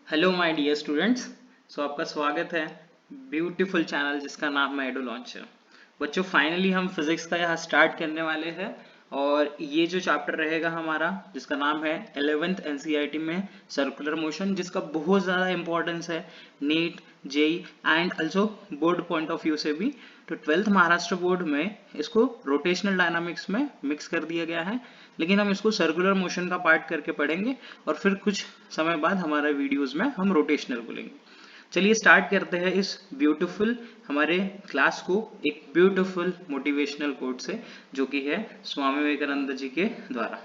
Hello my dear students. आपका स्वागत है ब्यूटीफुल चैनल जिसका नाम है एडो लॉन्चर। बच्चों फाइनली हम फिजिक्स का यहाँ स्टार्ट करने वाले हैं और ये जो चैप्टर रहेगा हमारा जिसका नाम है 11th एनसीईआरटी में सर्कुलर मोशन, जिसका बहुत ज़्यादा इंपॉर्टेंस है NEET JEE and also board point of view से भी। तो 12th महाराष्ट्र बोर्ड में इसको रोटेशनल डायनामिक्स में मिक्स कर दिया गया है, लेकिन हम इसको सर्कुलर मोशन का पार्ट करके पढ़ेंगे और फिर कुछ समय बाद हमारे वीडियोस में हम रोटेशनल बोलेंगे। चलिए स्टार्ट करते हैं इस ब्यूटीफुल हमारे क्लास को एक ब्यूटीफुल मोटिवेशनल कोट से, जो कि है स्वामी विवेकानंद जी के द्वारा।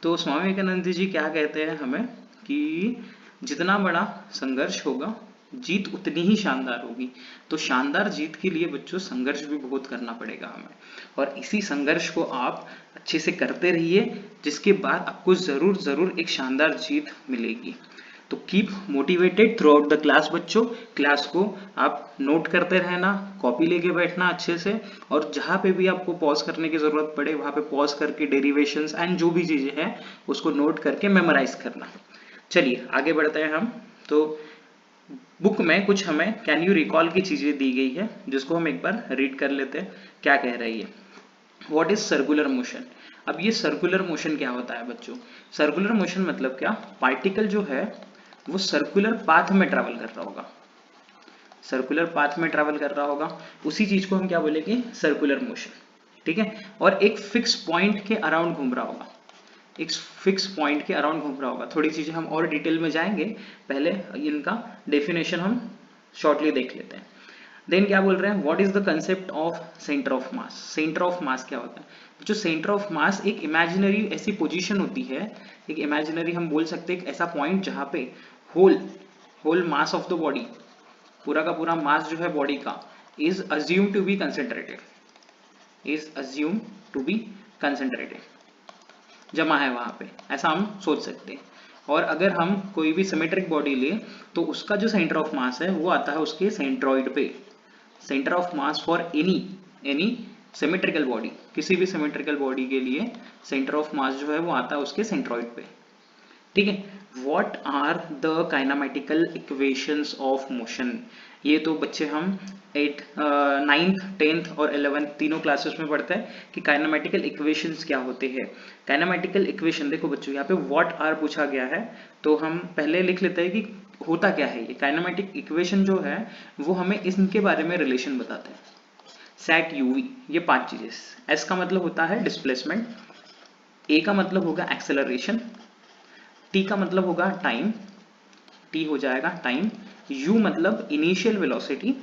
तो स्वामी विवेकानंद जी क्या कहते हैं हमें कि जितना बड़ा संघर्ष होगा जीत उतनी ही शानदार होगी। तो शानदार जीत के लिए बच्चों संघर्ष भी बहुत करना पड़ेगा हमें, और इसी संघर्ष को आप अच्छे से करते रहिए, जिसके बाद आपको जरूर जरूर एक शानदार जीत मिलेगी। तो keep motivated through out the class बच्चों। क्लास को आप नोट करते रहना, कॉपी लेके बैठना अच्छे से, और जहाँ पे भी आपको पॉज करने की जरूरत पड़े वहाँ पे पॉज करके डेरिवेशंस एंड जो भी चीजें हैं उसको नोट करके मेमोराइज करना। चलिए आगे बढ़ते हैं हम। तो बुक में कुछ हमें कैन यू रिकॉल की चीजें दी गई है, जिसको हम एक बार रीड कर लेते हैं। क्या कह रही है? What is circular motion? अब ये सर्कुलर मोशन क्या होता है बच्चों? सर्कुलर मोशन मतलब क्या? पार्टिकल जो है वो सर्कुलर पाथ में ट्रेवल कर रहा होगा, सर्कुलर पाथ में ट्रेवल कर रहा होगा, उसी चीज को हम क्या बोलेंगे? Circular motion. ठीक है, और एक फिक्स पॉइंट के अराउंड घूम रहा होगा, एक फिक्स पॉइंट के अराउंड घूम रहा होगा। थोड़ी चीजें हम और डिटेल में जाएंगे, पहले इनका डेफिनेशन हम शॉर्टली देख लेते हैं। देन क्या बोल रहे हैं? What is the concept of centre of mass? Centre of mass क्या होता है? जो सेंटर ऑफ मास एक इमेजिनरी ऐसी पोजीशन होती है, एक इमेजिनरी हम बोल सकते हैं एक ऐसा पॉइंट जहां पे whole whole mass of the body, पूरा का पूरा मास जो है बॉडी का, is assume to be concentrated, is assume to be concentrated, जमा है वहां पे, ऐसा हम सोच सकते हैं। और अगर हम कोई भी सिमेट्रिक बॉडी ले तो उसका जो सेंटर ऑफ मास है वो आता है उसके सेंट्रॉइड पे। Centre of mass for any symmetrical body, किसी भी सिमेट्रिकल बॉडी के लिए सेंटर ऑफ मास जो है वो आता है उसके सेंट्रॉइड पे। ठीक है, what are the kinematical equations of motion? ये तो बच्चे हम 9th 10th और 11th तीनों क्लासेस में पढ़ते हैं कि काइनामेटिकल इक्वेशंस क्या होते हैं। काइनामेटिकल इक्वेशन देखो बच्चों, यहाँ पे व्हाट आर पूछा गया है, तो हम पहले लिख लेते हैं कि होता क्या है। ये काइनामेटिक इक्वेशन जो है वो हमें इनके बारे में रिलेशन बताते हैं। सेट यूवी, ये 5 चीजें। एस का मतलब होता है डिस्प्लेसमेंट, ए का मतलब होगा एक्सेलरेशन, टी का मतलब होगा टाइम, टी हो जाएगा टाइम, यू मतलब इनिशियल वेलोसिटी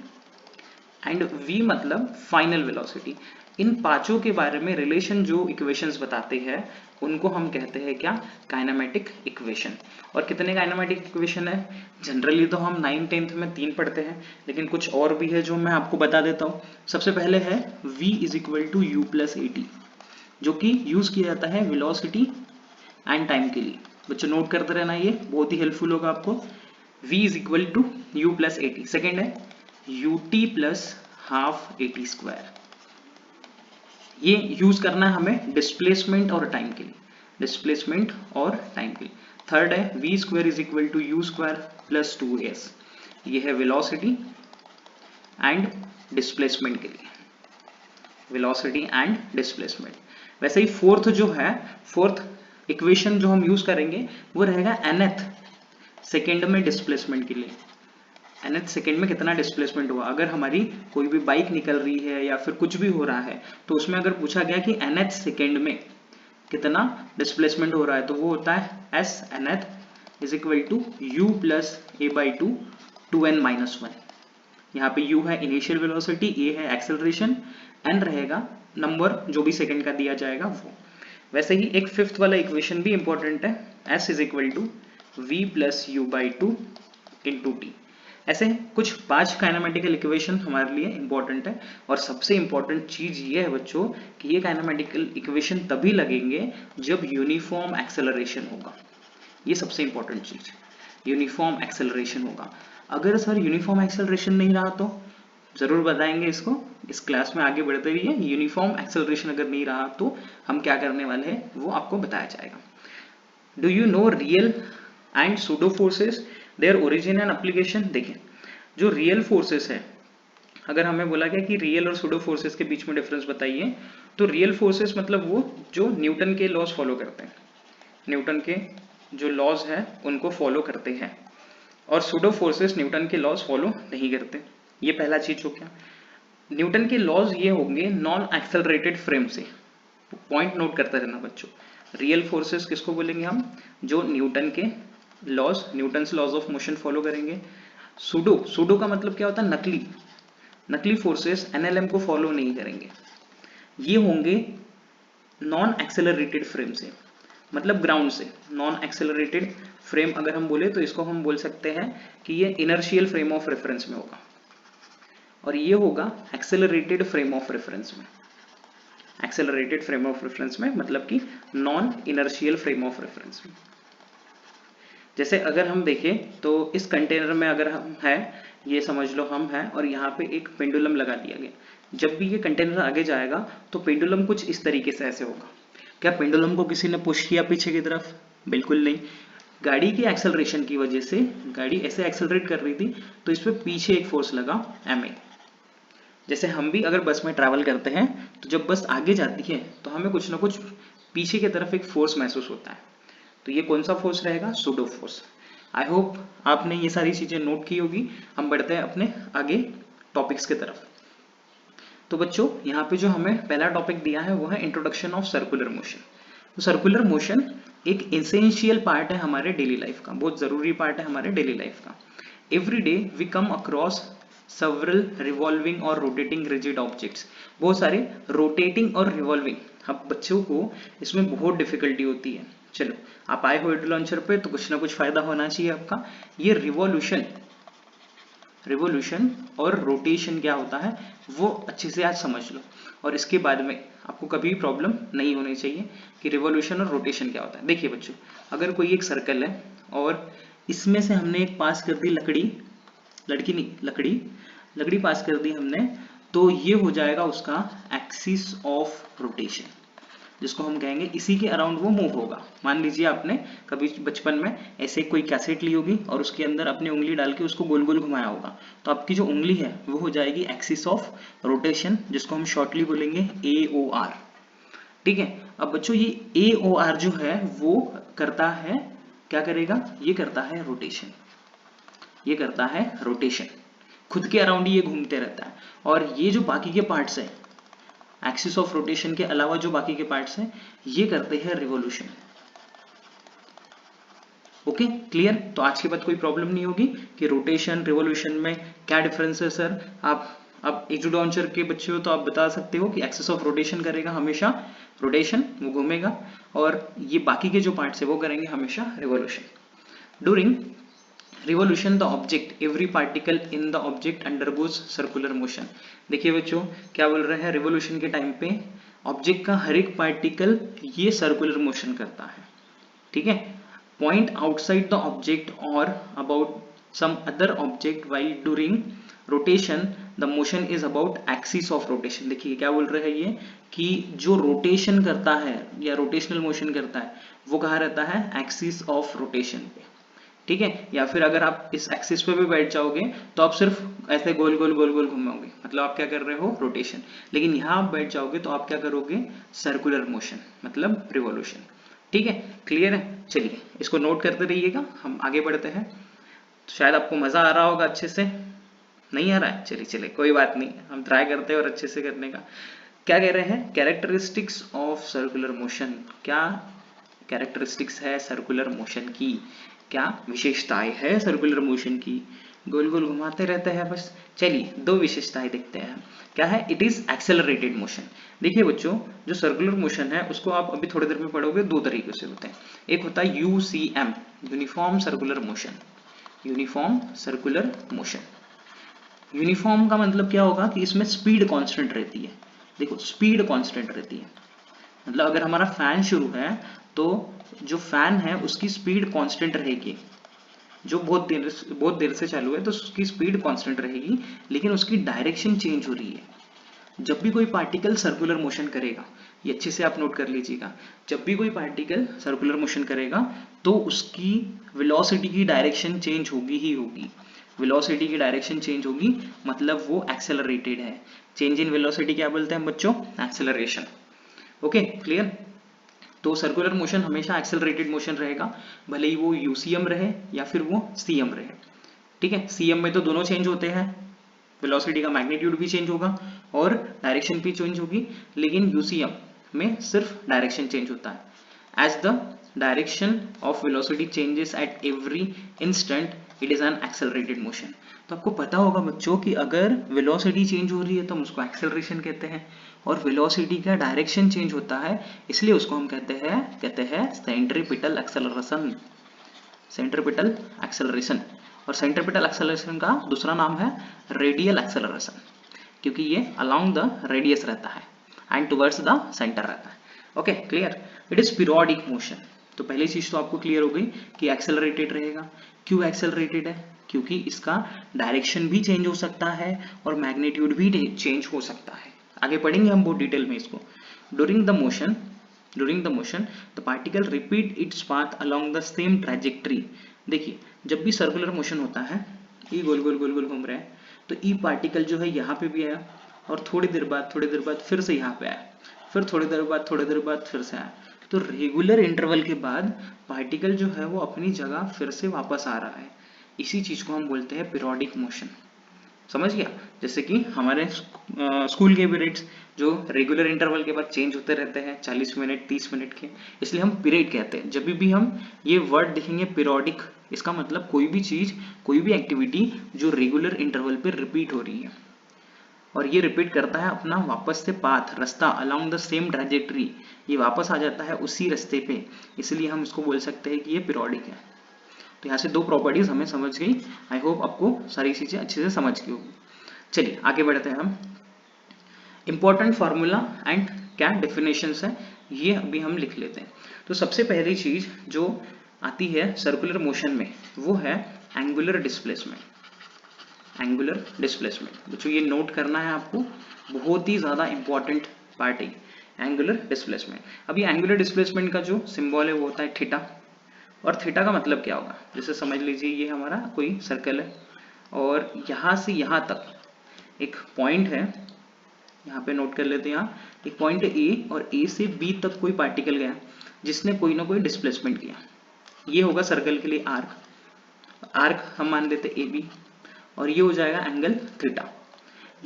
एंड वी मतलब फाइनल वेलोसिटी। इन पांचों के बारे में रिलेशन जो इक्वेशंस बताते हैं उनको हम कहते हैं क्या? Kinematic equation. और कितने काइनेमेटिक इक्वेशन है? जनरली तो हम 9th 10th में 3 पढ़ते हैं, लेकिन कुछ और भी है जो मैं आपको बता देता हूँ। सबसे पहले है v is equal to u plus a t, जो कि यूज किया जाता है वेलोसिटी एंड टाइम के लिए। बच्चों नोट करते रहना, ये बहुत ही हेल्पफुल होगा आपको। v is equal to u plus a t. Second है u t plus half a t square, ये यूज करना है हमें डिस्प्लेसमेंट और टाइम के लिए, डिस्प्लेसमेंट और टाइम के लिए। थर्ड है v square is equal to u square plus 2s, ये है वेलोसिटी एंड डिस्प्लेसमेंट के लिए, वेलोसिटी एंड डिस्प्लेसमेंट। वैसे ही फोर्थ जो है, फोर्थ इक्वेशन जो हम यूज करेंगे वो रहेगा nth सेकेंड में डिस्प्लेसमेंट के लिए। nth सेकेंड में कितना डिस्प्लेसमेंट हुआ, अगर हमारी कोई भी बाइक निकल रही है या फिर कुछ भी हो रहा है तो उसमें अगर पूछा गया कि nth सेकेंड में कितना डिस्प्लेसमेंट हो रहा है, तो वो होता है s nth is equal to u plus a by two 2n minus 1। यहाँ पे u है इनिशियल वेलोसिटी, a है एक्सेलरेशन, n रहेगा नंबर जो भी सेकंड का दिया जाएगा वो। वैसे ही एक फिफ्थ वाला इक्वेशन भी इंपॉर्टेंट है, s is equal to v plus u by two into t. ऐसे कुछ 5 काइनेमेटिकल इक्वेशन हमारे लिए इंपॉर्टेंट है। और सबसे इंपॉर्टेंट चीज ये है बच्चों कि ये काइनेमेटिकल इक्वेशन तभी लगेंगे जब यूनिफॉर्म एक्सेलरेशन होगा, ये सबसे इंपॉर्टेंट चीज, यूनिफॉर्म एक्सेलरेशन होगा। अगर सर यूनिफॉर्म एक्सेलरेशन नहीं रहा तो जरूर बताएंगे इसको, इस क्लास में आगे बढ़ते हुए यूनिफॉर्म एक्सेलरेशन अगर नहीं रहा तो हम क्या करने वाले हैं वो आपको बताया जाएगा। Do you know real and pseudo forces? Their origin and application. देखिए जो रियल फोर्सेस है, अगर हमें बोला गया कि रियल और सूडो फोर्सेस के बीच में डिफरेंस बताइए, तो रियल फोर्सेस मतलब वो जो न्यूटन के लॉज फॉलो करते हैं, न्यूटन के जो लॉज है उनको फॉलो करते हैं, और सूडो फोर्सेस न्यूटन के लॉज फॉलो नहीं करते। ये पहला चीज हो गया। न्यूटन के लॉज ये होंगे नॉन एक्सेलरेटेड फ्रेम से, पॉइंट नोट करते रहना बच्चों। रियल फोर्सेस किसको बोलेंगे हम, जो न्यूटन के laws, Newton laws of motion follow करेंगे। सूडो, सूडो का मतलब क्या होता है, नकली, नकली फोर्सेस एनएलएम को फॉलो नहीं करेंगे। ये होंगे नॉन एक्सेलरेटेड फ्रेम से, मतलब ग्राउंड से। नॉन एक्सेलरेटेड फ्रेम अगर हम बोले तो इसको हम बोल सकते हैं कि ये इनर्शियल फ्रेम ऑफ रेफरेंस में होगा, और ये होगा एक्सेलरेटेड फ्रेम ऑफ रेफरेंस में। एक्सेलरेटेड फ्रेम ऑफ रेफरेंस में मतलब कि non inertial frame of reference में। जैसे अगर हम देखें तो इस कंटेनर में अगर हम है, ये समझ लो हम हैं, और यहाँ पे एक पेंडुलम लगा दिया गया। जब भी ये कंटेनर आगे जाएगा तो पेंडुलम कुछ इस तरीके से ऐसे होगा। क्या पेंडुलम को किसी ने पुश किया पीछे की तरफ? बिल्कुल नहीं। गाड़ी की एक्सेलरेशन की वजह से गाड़ी ऐसे एक्सेलरेट कर रही थी, तो इस पे पीछे एक फोर्स लगा ma। जैसे हम भी अगर बस में ट्रैवल करते हैं तो जब बस आगे जाती है तो हमें कुछ ना कुछ पीछे की तरफ एक फोर्स महसूस होता है, तो ये कौन सा फोर्स रहेगा, सूडो फोर्स। आई होप आपने ये सारी चीजें नोट की होगी। हम बढ़ते हैं अपने आगे टॉपिक्स की तरफ। तो बच्चों यहाँ पे जो हमें पहला टॉपिक दिया है वो है इंट्रोडक्शन ऑफ सर्कुलर मोशन। तो सर्कुलर मोशन एक एसेंशियल पार्ट है हमारे डेली लाइफ का, बहुत जरूरी पार्ट है हमारे डेली लाइफ का। Every day we come across several revolving और rotating rigid objects, बहुत सारे रोटेटिंग और रिवॉल्विंग। अब बच्चों को इसमें बहुत डिफिकल्टी होती है। चलो आप आए हो एडू लॉन्चर पे तो कुछ ना कुछ फायदा होना चाहिए आपका। ये रिवॉल्यूशन, रिवॉल्यूशन और रोटेशन क्या होता है वो अच्छे से आज समझ लो, और इसके बाद में आपको कभी प्रॉब्लम नहीं होनी चाहिए कि रिवॉल्यूशन और रोटेशन क्या होता है। देखिए बच्चों, अगर कोई एक सर्कल है और इसमें से हमने एक पास कर दी लकड़ी, लड़की नहीं लकड़ी, लकड़ी पास कर दी हमने, तो ये हो जाएगा उसका एक्सिस ऑफ रोटेशन, जिसको हम कहेंगे इसी के अराउंड वो मूव होगा। मान लीजिए आपने कभी बचपन में ऐसे कोई कैसेट ली होगी और उसके अंदर अपनी उंगली डाल के उसको गोल गोल घुमाया होगा, तो आपकी जो उंगली है वो हो जाएगी एक्सिस ऑफ रोटेशन, जिसको हम शॉर्टली बोलेंगे AOR। ठीक है। अब बच्चों ये AOR जो है वो करता है, क्या करेगा, ये करता है रोटेशन, ये करता है रोटेशन, खुद के अराउंड ये घूमते रहता है। और ये जो बाकी के पार्ट्स हैं, एक्सिस ऑफ रोटेशन के अलावा जो बाकी के पार्ट्स हैं, ये करते हैं रिवॉल्यूशन। Okay clear. तो आज के बाद कोई प्रॉब्लम नहीं होगी कि रोटेशन रिवॉल्यूशन में क्या डिफरेंस है सर। आप एजुडॉन्चर के बच्चे हो तो आप बता सकते हो कि एक्सिस ऑफ रोटेशन करेगा हमेशा रोटेशन, वो घूमेगा, और ये बाकी के जो पार्ट्स है वो करेंगे हमेशा revolution. During revolution the object, every particle in the object undergoes circular motion. देखिए बच्चों क्या बोल रहे हैं, रिवॉल्यूशन के टाइम पे ऑब्जेक्ट का हर एक पार्टिकल ये सर्कुलर मोशन करता है। ठीक है। पॉइंट आउटसाइड द ऑब्जेक्ट और about some other object while during rotation the motion is about axis of rotation. देखिए क्या बोल रहे हैं ये, कि जो रोटेशन करता है या रोटेशनल मोशन करता है वो कहाँ रहता है, एक्सिस ऑफ रोटेशन पे। ठीक है। या फिर अगर आप इस एक्सिस पे भी बैठ जाओगे तो आप सिर्फ ऐसे गोल गोल गोल गोल घूमोगे, मतलब आप क्या कर रहे हो, रोटेशन। लेकिन यहाँ आप बैठ जाओगे तो आप क्या करोगे, सर्कुलर मोशन, मतलब रिवॉल्यूशन। ठीक है, क्लियर है। चलिए इसको नोट करते रहिएगा, हम आगे बढ़ते हैं। तो शायद आपको मजा आ रहा होगा, अच्छे से नहीं आ रहा है, चलिए चलिए कोई बात नहीं, हम ट्राई करते हैं और अच्छे से करने का। क्या कह रहे हैं, कैरेक्टरिस्टिक्स ऑफ सर्कुलर मोशन। क्या कैरेक्टरिस्टिक्स है सर्कुलर मोशन की, क्या विशेषताएं है सर्कुलर मोशन की, गोल गोल घुमाते रहते हैं बस। चलिए दो विशेषताएं देखते हैं। क्या है, इट इज एक्सेलरेटेड मोशन। देखिए बच्चों, जो सर्कुलर मोशन है उसको आप अभी थोड़ी देर में पढ़ोगे, दो तरीके से होते हैं। एक होता है UCM, uniform circular motion, uniform circular motion. Uniform का मतलब क्या होगा कि इसमें स्पीड कांस्टेंट रहती है। देखो स्पीड कांस्टेंट रहती है, मतलब अगर हमारा फैन शुरू है तो जो फैन है उसकी स्पीड कांस्टेंट रहेगी। जो बहुत देर से चालू है तो उसकी स्पीड कांस्टेंट रहेगी, लेकिन उसकी डायरेक्शन चेंज हो रही है। जब भी कोई पार्टिकल सर्कुलर मोशन करेगा, ये अच्छे से आप नोट कर लीजिएगा। जब भी कोई पार्टिकल सर्कुलर मोशन करेगा तो उसकी वेलोसिटी की डायरेक्शन चेंज होगी ही होगी। वेलोसिटी की डायरेक्शन चेंज होगी मतलब वो एक्सेलरेटेड है। चेंज इन वेलोसिटी क्या बोलते हैं बच्चों? एक्सेलरेशन। Okay, clear? तो सर्कुलर मोशन हमेशा एक्सेलरेटेड मोशन रहेगा, भले ही वो यूसीएम रहे या फिर वो सीएम रहे। ठीक है, सीएम में तो दोनों चेंज होते हैं, वेलोसिटी का मैग्नीट्यूड भी चेंज होगा और डायरेक्शन भी चेंज होगी, लेकिन यूसीएम में सिर्फ डायरेक्शन चेंज होता है। As the direction of velocity changes at every instant, it is an accelerated motion. तो आपको पता होगा बच्चों कि अगर वेलोसिटी चेंज हो रही है तो हम उसको एक्सेलरेशन कहते हैं, और वेलोसिटी का डायरेक्शन चेंज होता है इसलिए उसको हम कहते हैं सेंट्रीपिटल एक्सेलरेशन। Centripetal acceleration. और सेंट्रीपिटल एक्सेलरेशन का दूसरा नाम है रेडियल एक्सेलरेशन, क्योंकि ये अलोंग द रेडियस रहता है एंड टुवर्ड्स द सेंटर रहता है। Okay, clear? It is periodic motion. तो पहली चीज तो आपको क्लियर हो गई कि एक्सेलरेटेड रहेगा। क्यों एक्सेलरेटेड है? क्योंकि इसका डायरेक्शन भी चेंज हो सकता है और मैग्नीट्यूड भी चेंज हो सकता है। आगे पढ़ेंगे हम बहुत डिटेल में इसको। During the motion the particle repeat its path along the same trajectory. देखिए, जब भी सर्कुलर मोशन होता है, ये गोल गोल गोल गोल घूम रहे हैं, तो ई पार्टिकल जो है यहाँ पे भी आया और थोड़ी देर बाद फिर से यहाँ पे आया, फिर थोड़ी देर बाद फिर से आया। तो रेगुलर इंटरवल के बाद पार्टिकल जो है वो अपनी जगह फिर से वापस आ रहा है। इसी चीज को हम बोलते हैं पीरियोडिक मोशन। समझ गया? जैसे कि हमारे स्कूल के पीरियड्स जो रेगुलर इंटरवल के बाद चेंज होते रहते हैं 40 मिनट 30 मिनट के, इसलिए हम पीरियड कहते हैं। जब भी हम ये वर्ड देखेंगे पीरियोडिक, इसका मतलब कोई भी चीज, कोई भी एक्टिविटी जो रेगुलर इंटरवल पे रिपीट हो रही है और ये रिपीट करता है अपना वापस से पाथ, रास्ता, अलोंग द सेम ट्रैजेक्टरी, ये वापस आ जाता है उसी रास्ते पे, इसलिए हम इसको बोल सकते हैं कि ये पीरियोडिक है। तो यहाँ से दो प्रॉपर्टीज हमें समझ गई। आई होप आपको सारी चीजें अच्छे से समझ गई होगी। चलिए आगे बढ़ते हैं हम। इंपॉर्टेंट फार्मूला एंड क्या डेफिनेशंस है ये अभी हम लिख लेते हैं। तो सबसे पहली चीज जो आती है सर्कुलर मोशन में वो है एंगुलर डिस्प्लेसमेंट। एंगुलर डिस्प्लेसमेंट बच्चों ये नोट करना है आपको, बहुत ही ज्यादा इंपॉर्टेंट पार्ट है एंगुलर डिस्प्लेसमेंट। अभी एंगुलर डिस्प्लेसमेंट का जो सिंबल है वो होता है थीटा। और थीटा का मतलब क्या होगा? जैसे समझ लीजिए ये हमारा कोई सर्कल है और यहाँ से यहाँ तक एक पॉइंट है, यहाँ पे नोट कर लेते हैं। यहाँ एक पॉइंट है ए और ए से बी तक कोई पार्टिकल गया जिसने कोई ना कोई डिस्प्लेसमेंट किया, ये होगा सर्कल के लिए आर्क। आर्क हम मान लेते ए बी और ये हो जाएगा एंगल थीटा।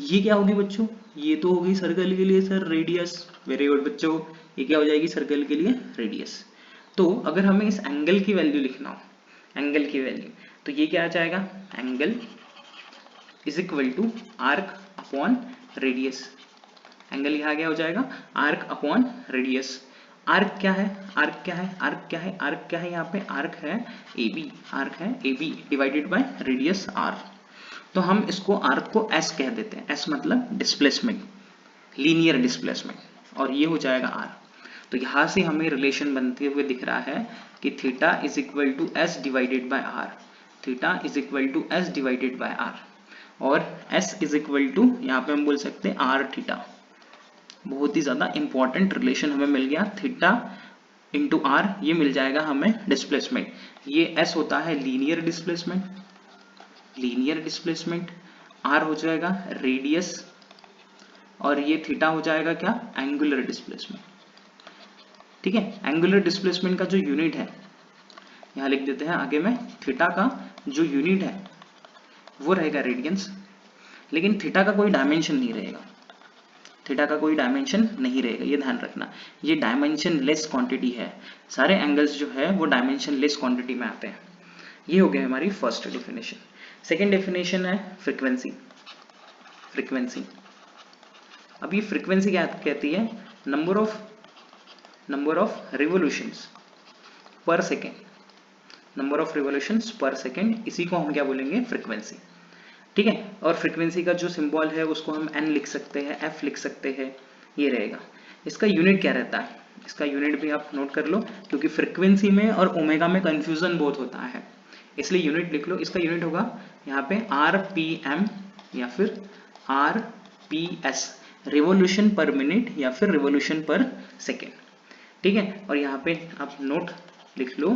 ये क्या होगी बच्चों? ये तो होगी सर्कल के लिए सर रेडियस। वेरी गुड बच्चों, ये क्या हो जाएगी सर्कल के लिए? रेडियस। तो अगर हमें इस एंगल की वैल्यू लिखना हो, एंगल की वैल्यू, तो ये क्या आ जाएगा? Angle is equal to arc upon radius. Angle यहाँ क्या हो जाएगा? Arc upon radius. आर्क क्या है? आर्क क्या है? आर्क क्या है? आर्क क्या है? यहाँ पे आर्क है ए बी, आर्क है A B divided by radius r. तो हम इसको आर्क को एस कह देते हैं। एस मतलब डिस्प्लेसमेंट, लीनियर डिस्प्लेसमेंट, और ये हो जाएगा आर। तो यहां से हमें रिलेशन बनते हुए दिख रहा है कि theta is equal to s divided by r. Theta is equal to s divided by r, और एस इज इक्वल टू यहाँ पे हम बोल सकते हैं आर थीटा। बहुत ही ज्यादा इंपॉर्टेंट रिलेशन हमें मिल गया। थीटा इंटू आर, ये मिल जाएगा हमें डिस्प्लेसमेंट। ये एस होता है linear displacement, linear displacement. R हो जाएगा रेडियस और ये थीटा हो जाएगा क्या? Angular displacement. ठीक है, एंगुलर डिस्प्लेसमेंट का जो यूनिट है यहाँ लिख देते हैं आगे में। थीटा का जो यूनिट है वो रहेगा रेडियंस, लेकिन थीटा का कोई डायमेंशन नहीं रहेगा। थीटा का कोई डायमेंशन नहीं रहेगा, ये ध्यान रखना। ये डायमेंशन लेस क्वांटिटी है। सारे एंगल्स जो है वो डायमेंशन लेस क्वांटिटी में आते हैं। ये हो गया हमारी फर्स्ट डेफिनेशन। सेकेंड डेफिनेशन है फ्रीक्वेंसी। फ्रीक्वेंसी, अब ये फ्रीक्वेंसी क्या कहती है? नंबर ऑफ रिवोल्यूशंस पर सेकेंड, नंबर ऑफ रिवोल्यूशंस पर सेकेंड, इसी को हम क्या बोलेंगे? फ्रीक्वेंसी। ठीक है, और फ्रीक्वेंसी का जो सिंबल है उसको हम n लिख सकते हैं, f लिख सकते हैं, ये रहेगा। इसका यूनिट क्या रहता है? इसका यूनिट भी आप नोट कर लो, क्योंकि फ्रीक्वेंसी में और ओमेगा में कंफ्यूजन बहुत होता है, इसलिए यूनिट लिख लो। इसका यूनिट होगा यहाँ पे RPM या फिर RPS। रिवोल्यूशन पर मिनट या फिर रिवोल्यूशन पर सेकेंड, ठीक है। और यहाँ पे आप नोट लिख लो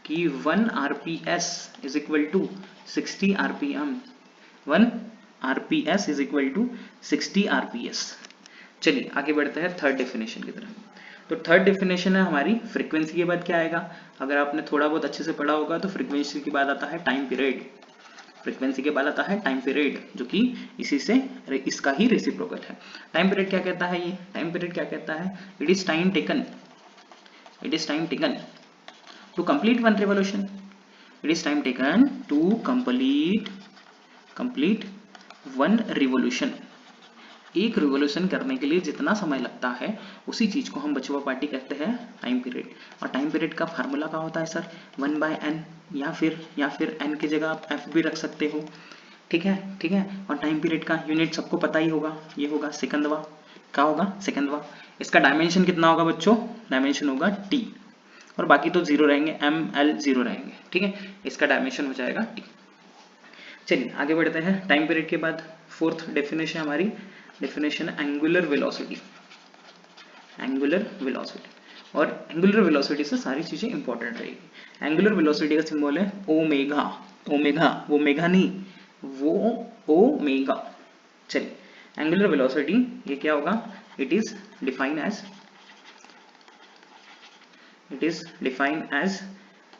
कि 1 RPS is equal to 60 RPM, 1 RPS is equal to 60 RPS। चलिए आगे बढ़ते हैं थर्ड डेफिनेशन की तरफ। तो थर्ड डेफिनेशन है हमारी फ्रीक्वेंसी के बाद क्या आएगा। अगर आपने थोड़ा बहुत अच्छे से पढ़ा होगा तो फ्रीक्वेंसी के बाद आता है टाइम पीरियड, फ्रीक्वेंसी के बाद आता है टाइम पीरियड, जो कि इसी से इसका ही रेसिप्रोकल है। टाइम पीरियड क्या कहता है, ये टाइम पीरियड क्या कहता है, it is time taken, it is time taken to complete one revolution, it is time taken to complete one revolution. एक रिवोल्यूशन करने के लिए जितना समय लगता है उसी चीज को हम बच्चों पार्टी कहते हैं टाइम पीरियड। और टाइम पीरियड का फार्मूला क्या होता है सर, 1/n, या फिर n की जगह आप f भी रख सकते हो, ठीक है, ठीक है। और टाइम पीरियड का यूनिट सबको पता ही होगा, ये होगा सेकंडवा, क्या होगा सेकंडवा। इसका डायमेंशन कितना होगा बच्चों, डायमेंशन होगा t, और बाकी तो जीरो रहेंगे, m l जीरो रहेंगे, ठीक है। इसका डायमेंशन हो जाएगा t। चलिए आगे बढ़ते हैं। टाइम पीरियड के बाद फोर्थ डेफिनेशन हमारी definition angular velocity, angular velocity. और एंगुलर वेलोसिटी से सारी चीजें इंपॉर्टेंट रहेगी। एंगुलर वेलोसिटी का सिंबल है ओमेगा, ओमेगा वो मेगा नहीं, वो ओमेगा। चलिए एंगुलर वेलोसिटी ये क्या होगा, it is defined as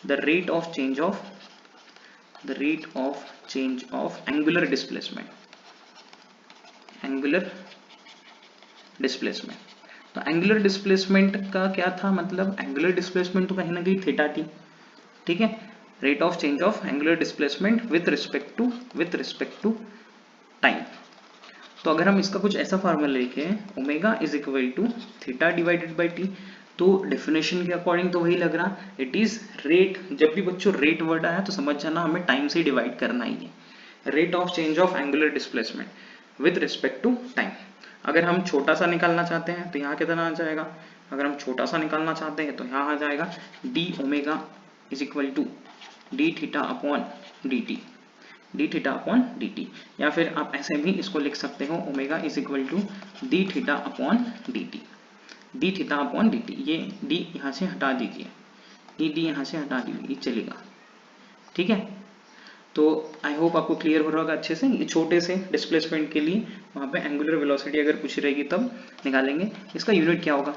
the rate of change of angular displacement, angular displacement. तो एंगुलर डिस्प्लेसमेंट का क्या था मतलब, एंगुलर डिस्प्लेसमेंट तो कहीं ना कहीं थीटा टी, ठीक है। Rate of change of angular displacement with respect to time. तो अगर हम इसका कुछ ऐसा फार्मूला लिखें, omega is equal to theta divided by t, तो डेफिनेशन के अकॉर्डिंग तो वही लग रहा, इट इज रेट। जब भी बच्चों रेट वर्ड आया तो समझ जाना हमें टाइम से डिवाइड करना ही है। Rate of change of angular displacement with respect to time. अगर हम छोटा सा निकालना चाहते हैं तो यहाँ कितना आ जाएगा, अगर हम छोटा सा निकालना चाहते हैं तो यहाँ आ जाएगा d omega is equal to d theta upon d t, d theta upon d t. या फिर आप ऐसे भी इसको लिख सकते हो, omega is equal to d theta upon d t, d theta upon d t. ये डी यहाँ से हटा दीजिए, ये डी यहाँ से हटा दीजिए, चलेगा, ठीक है। तो आई होप आपको क्लियर हो रहा होगा अच्छे से। ये छोटे से डिस्प्लेसमेंट के लिए वहाँ पे एंगुलर वेलोसिटी अगर पूछी रहेगी तब निकालेंगे। इसका यूनिट क्या होगा,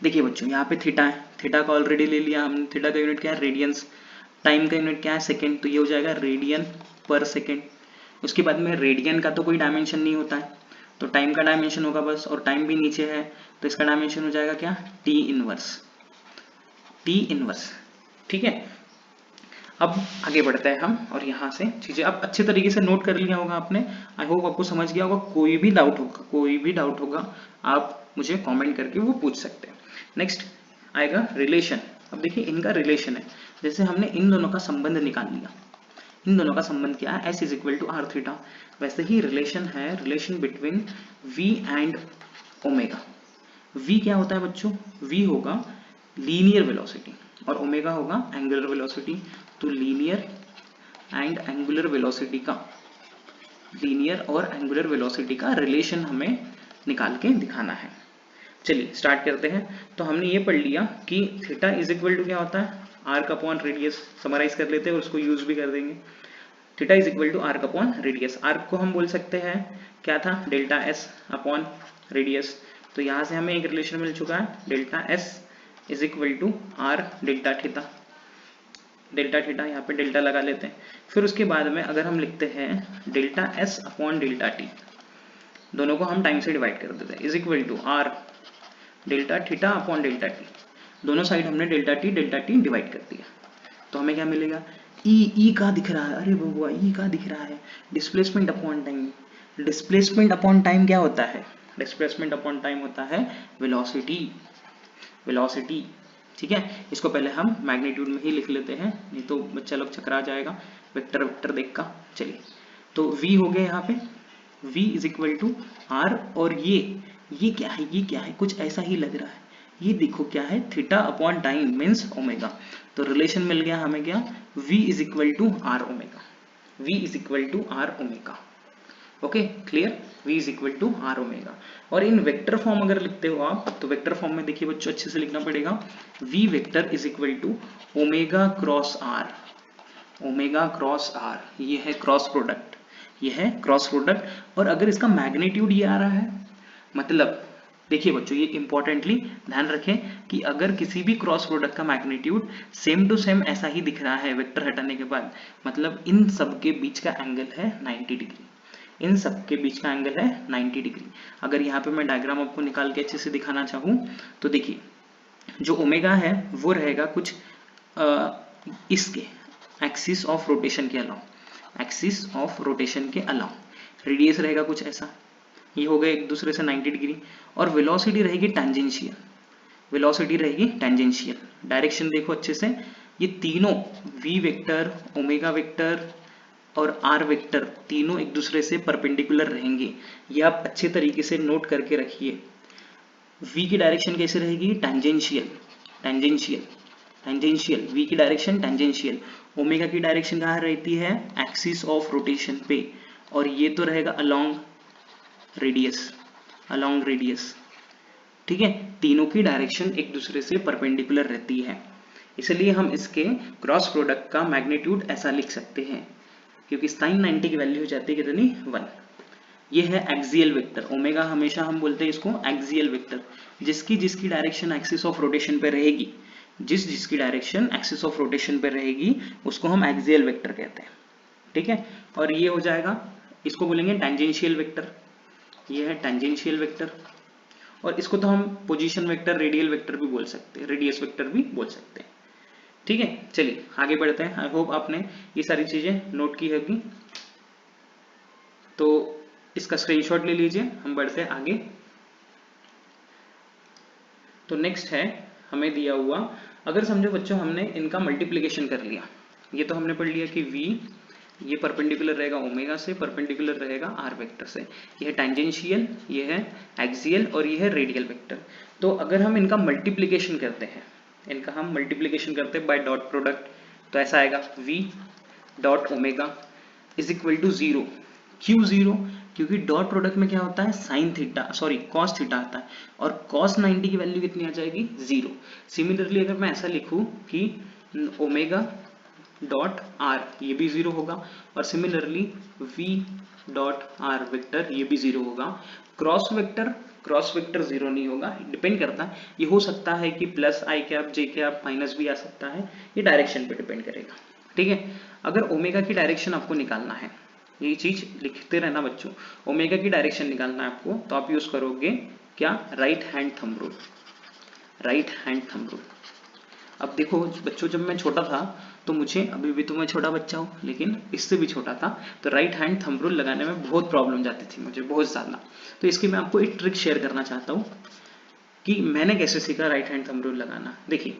देखिए बच्चों यहाँ पे थीटा है, थीटा का ऑलरेडी ले लिया हमने, थीटा का यूनिट क्या है रेडियंस, टाइम का यूनिट क्या है सेकेंड, तो ये हो जाएगा रेडियन पर सेकेंड। उसके बाद में रेडियन का तो कोई डायमेंशन नहीं होता है, तो टाइम का डायमेंशन होगा बस, और टाइम भी नीचे है तो इसका डायमेंशन हो जाएगा क्या, टी इनवर्स, ठीक है। अब आगे बढ़ते हैं हम, और यहाँ से चीजें आप अच्छे तरीके से नोट कर लिया होगा आपने, आई होप आपको समझ गया होगा। कोई भी डाउट होगा आप मुझे कमेंट करके वो पूछ सकते हैं। नेक्स्ट आएगा रिलेशन। अब देखिए इनका रिलेशन है, जैसे हमने इन दोनों का संबंध निकाल लिया, इन दोनों का संबंध क्या है, S is equal to r theta, वैसे ही रिलेशन है, relation between V and omega. V क्या होता है बच्चों, V होगा लीनियर वेलोसिटी और ओमेगा होगा एंगुलर वेलोसिटी। तो लीनियर एंड एंगुलर वेलोसिटी का, लीनियर और एंगुलर वेलोसिटी का रिलेशन हमें निकाल के दिखाना है। चलिए स्टार्ट करते हैं। तो हमने ये पढ़ लिया कि थीटा इज इक्वल टू क्या होता है, आर्क अपॉन रेडियस। समराइज कर लेते हैं और उसको यूज भी कर देंगे। Theta is equal to arc upon radius. Arc को हम बोल सकते हैं क्या था, डेल्टा एस अपॉन रेडियस। तो यहाँ से हमें एक रिलेशन मिल चुका है, delta s is equal to r delta theta, delta theta यहाँ पे डेल्टा लगा लेते हैं। फिर उसके बाद में अगर हम लिखते हैं delta s upon delta t, दोनों को हम टाइम से डिवाइड कर देते हैं, is equal to r delta theta upon delta t. दोनों साइड हमने डेल्टा टी डिवाइड कर दिया, तो हमें क्या मिलेगा, ई का दिख रहा है, अरे बबुआ ई का दिख रहा है, displacement upon time. Displacement upon time क्या होता है, डिस्प्लेसमेंट अपॉन टाइम होता है वेलोसिटी, वेलोसिटी, ठीक है। इसको पहले हम मैग्नीट्यूड में ही लिख लेते हैं, नहीं तो बच्चा लोग चकरा जाएगा वेक्टर देख का। चलिए तो v हो गया यहाँ पे, v is equal to r, और ये क्या है, ये क्या है, कुछ ऐसा ही लग रहा है, ये देखो क्या है, theta upon time means omega. तो रिलेशन मिल गया हमें क्या, v is equal to r omega, v is equal to r omega. Okay clear, v is equal to r omega. और इन वेक्टर फॉर्म अगर लिखते हो आप तो वेक्टर फॉर्म में देखिए बच्चों अच्छे से लिखना पड़ेगा, v vector is equal to omega cross r, omega cross r, ये है क्रॉस प्रोडक्ट, ये है क्रॉस प्रोडक्ट। और अगर इसका मैग्नीट्यूड ये आ रहा है, मतलब देखिए बच्चों ये इंपॉर्टेंटली ध्यान रखें कि अगर किसी भी क्रॉस प्रोडक्ट का मैग्नीट्यूड सेम टू सेम ऐसा ही दिख रहा है वेक्टर हटाने के बाद, मतलब इन सब के बीच का एंगल है 90 डिग्री, इन सब के बीच का एंगल है 90 डिग्री। अगर यहाँ पे मैं डायग्राम आपको निकाल के अच्छे से दिखाना चाहूँ तो देखिए जो ओमेगा है वो रहेगा कुछ इसके एक्सिस ऑफ रोटेशन के अलावा, एक्सिस ऑफ रोटेशन के अलावा, रेडियस रहेगा कुछ ऐसा, ये हो गए एक दूसरे से 90 डिग्री। और वेलोसिटी रहेगी टेंजेंशियल, वेलोसिटी रहेगी टेंजेंशियल। डायरेक्शन देखो अच्छे से, ये तीनों v वेक्टर, ओमेगा वेक्टर और r वेक्टर तीनों एक दूसरे से परपेंडिकुलर रहेंगे, ये आप अच्छे तरीके से नोट करके रखिए। v की डायरेक्शन कैसे रहेगी, टेंजेंशियल, टेंजेंशियल, टेंजेंशियल, v की डायरेक्शन टेंजेंशियल। ओमेगा की डायरेक्शन कहाँ रहती है, एक्सिस ऑफ रोटेशन पे, और ये तो रहेगा अलोंग रेडियस, अलोंग रेडियस। ठीक है, तीनों की डायरेक्शन एक दूसरे से परपेंडिकुलर रहती है, इसलिए हम इसके क्रॉस प्रोडक्ट का मैग्नीट्यूड ऐसा लिख सकते हैं, क्योंकि sin 90 की वैल्यू हो जाती है कितनी, 1। ये है एक्सियल वेक्टर, ओमेगा हमेशा हम बोलते हैं इसको एक्सियल वेक्टर, जिसकी जिसकी डायरेक्शन एक्सिस ऑफ रोटेशन पे रहेगी, जिसकी डायरेक्शन एक्सिस ऑफ रोटेशन पे रहेगी उसको हम एक्सियल वेक्टर कहते हैं। ठीक है, और ये हो जाएगा, इसको बोलेंगे टेंजेंशियल वेक्टर, ये है टेंजेंशियल वेक्टर। और इसको तो हम पोजीशन वेक्टर, रेडियल वेक्टर भी बोल सकते हैं, रेडियस वेक्टर भी बोल सकते हैं। ठीक है, चलिए आगे बढ़ते हैं। आई होप आपने ये सारी चीजें नोट की होगी, तो इसका स्क्रीनशॉट ले लीजिए, हम बढ़ते हैं आगे। तो नेक्स्ट है हमें दिया हुआ, अगर समझो बच्चों हमने इनका मल्टीप्लीकेशन कर लिया, ये तो हमने पढ़ लिया कि v ये परपेंडिकुलर रहेगा ओमेगा से, परपेंडिकुलर रहेगा r वेक्टर से, ये है टेंजेंशियल, ये है एक्सियल और ये है रेडियल वेक्टर। तो अगर हम इनका मल्टीप्लीकेशन करते हैं, इनका हम मल्टीप्लीकेशन करते हैं बाय डॉट प्रोडक्ट, तो ऐसा आएगा v dot omega is equal to 0। क्यों 0, क्योंकि डॉट प्रोडक्ट में क्या होता है, sine theta, sorry cos theta आता है, और कॉस 90 की वैल्यू कितनी आ जाएगी, 0। सिमिलरली अगर मैं ऐसा लिखूं कि ओमेगा डॉट आर, ये भी 0 होगा, और similarly v dot are vector ये भी 0 होगा। क्रॉस वेक्टर 0 नहीं होगा, डिपेंड करता है, ये हो सकता है कि प्लस आई कैप जे कैप माइनस भी आ सकता है, ये डायरेक्शन पे डिपेंड करेगा। ठीक है, अगर ओमेगा की डायरेक्शन आपको निकालना है, ये चीज लिखते रहना बच्चों, ओमेगा की डायरेक्शन निकालना है आपको, तो आप यूज करोगे क्या, right hand thumb rule, right hand thumb rule. अब देखो बच्चों, जब मैं छोटा था तो मुझे, अभी भी तो मैं छोटा बच्चा हूँ लेकिन इससे भी छोटा था, तो राइट हैंड थंब रूल लगाने में बहुत प्रॉब्लम जाती थी मुझे, बहुत ज्यादा। तो इसकी मैं आपको एक ट्रिक शेयर करना चाहता हूँ कि मैंने कैसे सीखा राइट हैंड थंब रूल लगाना। देखिए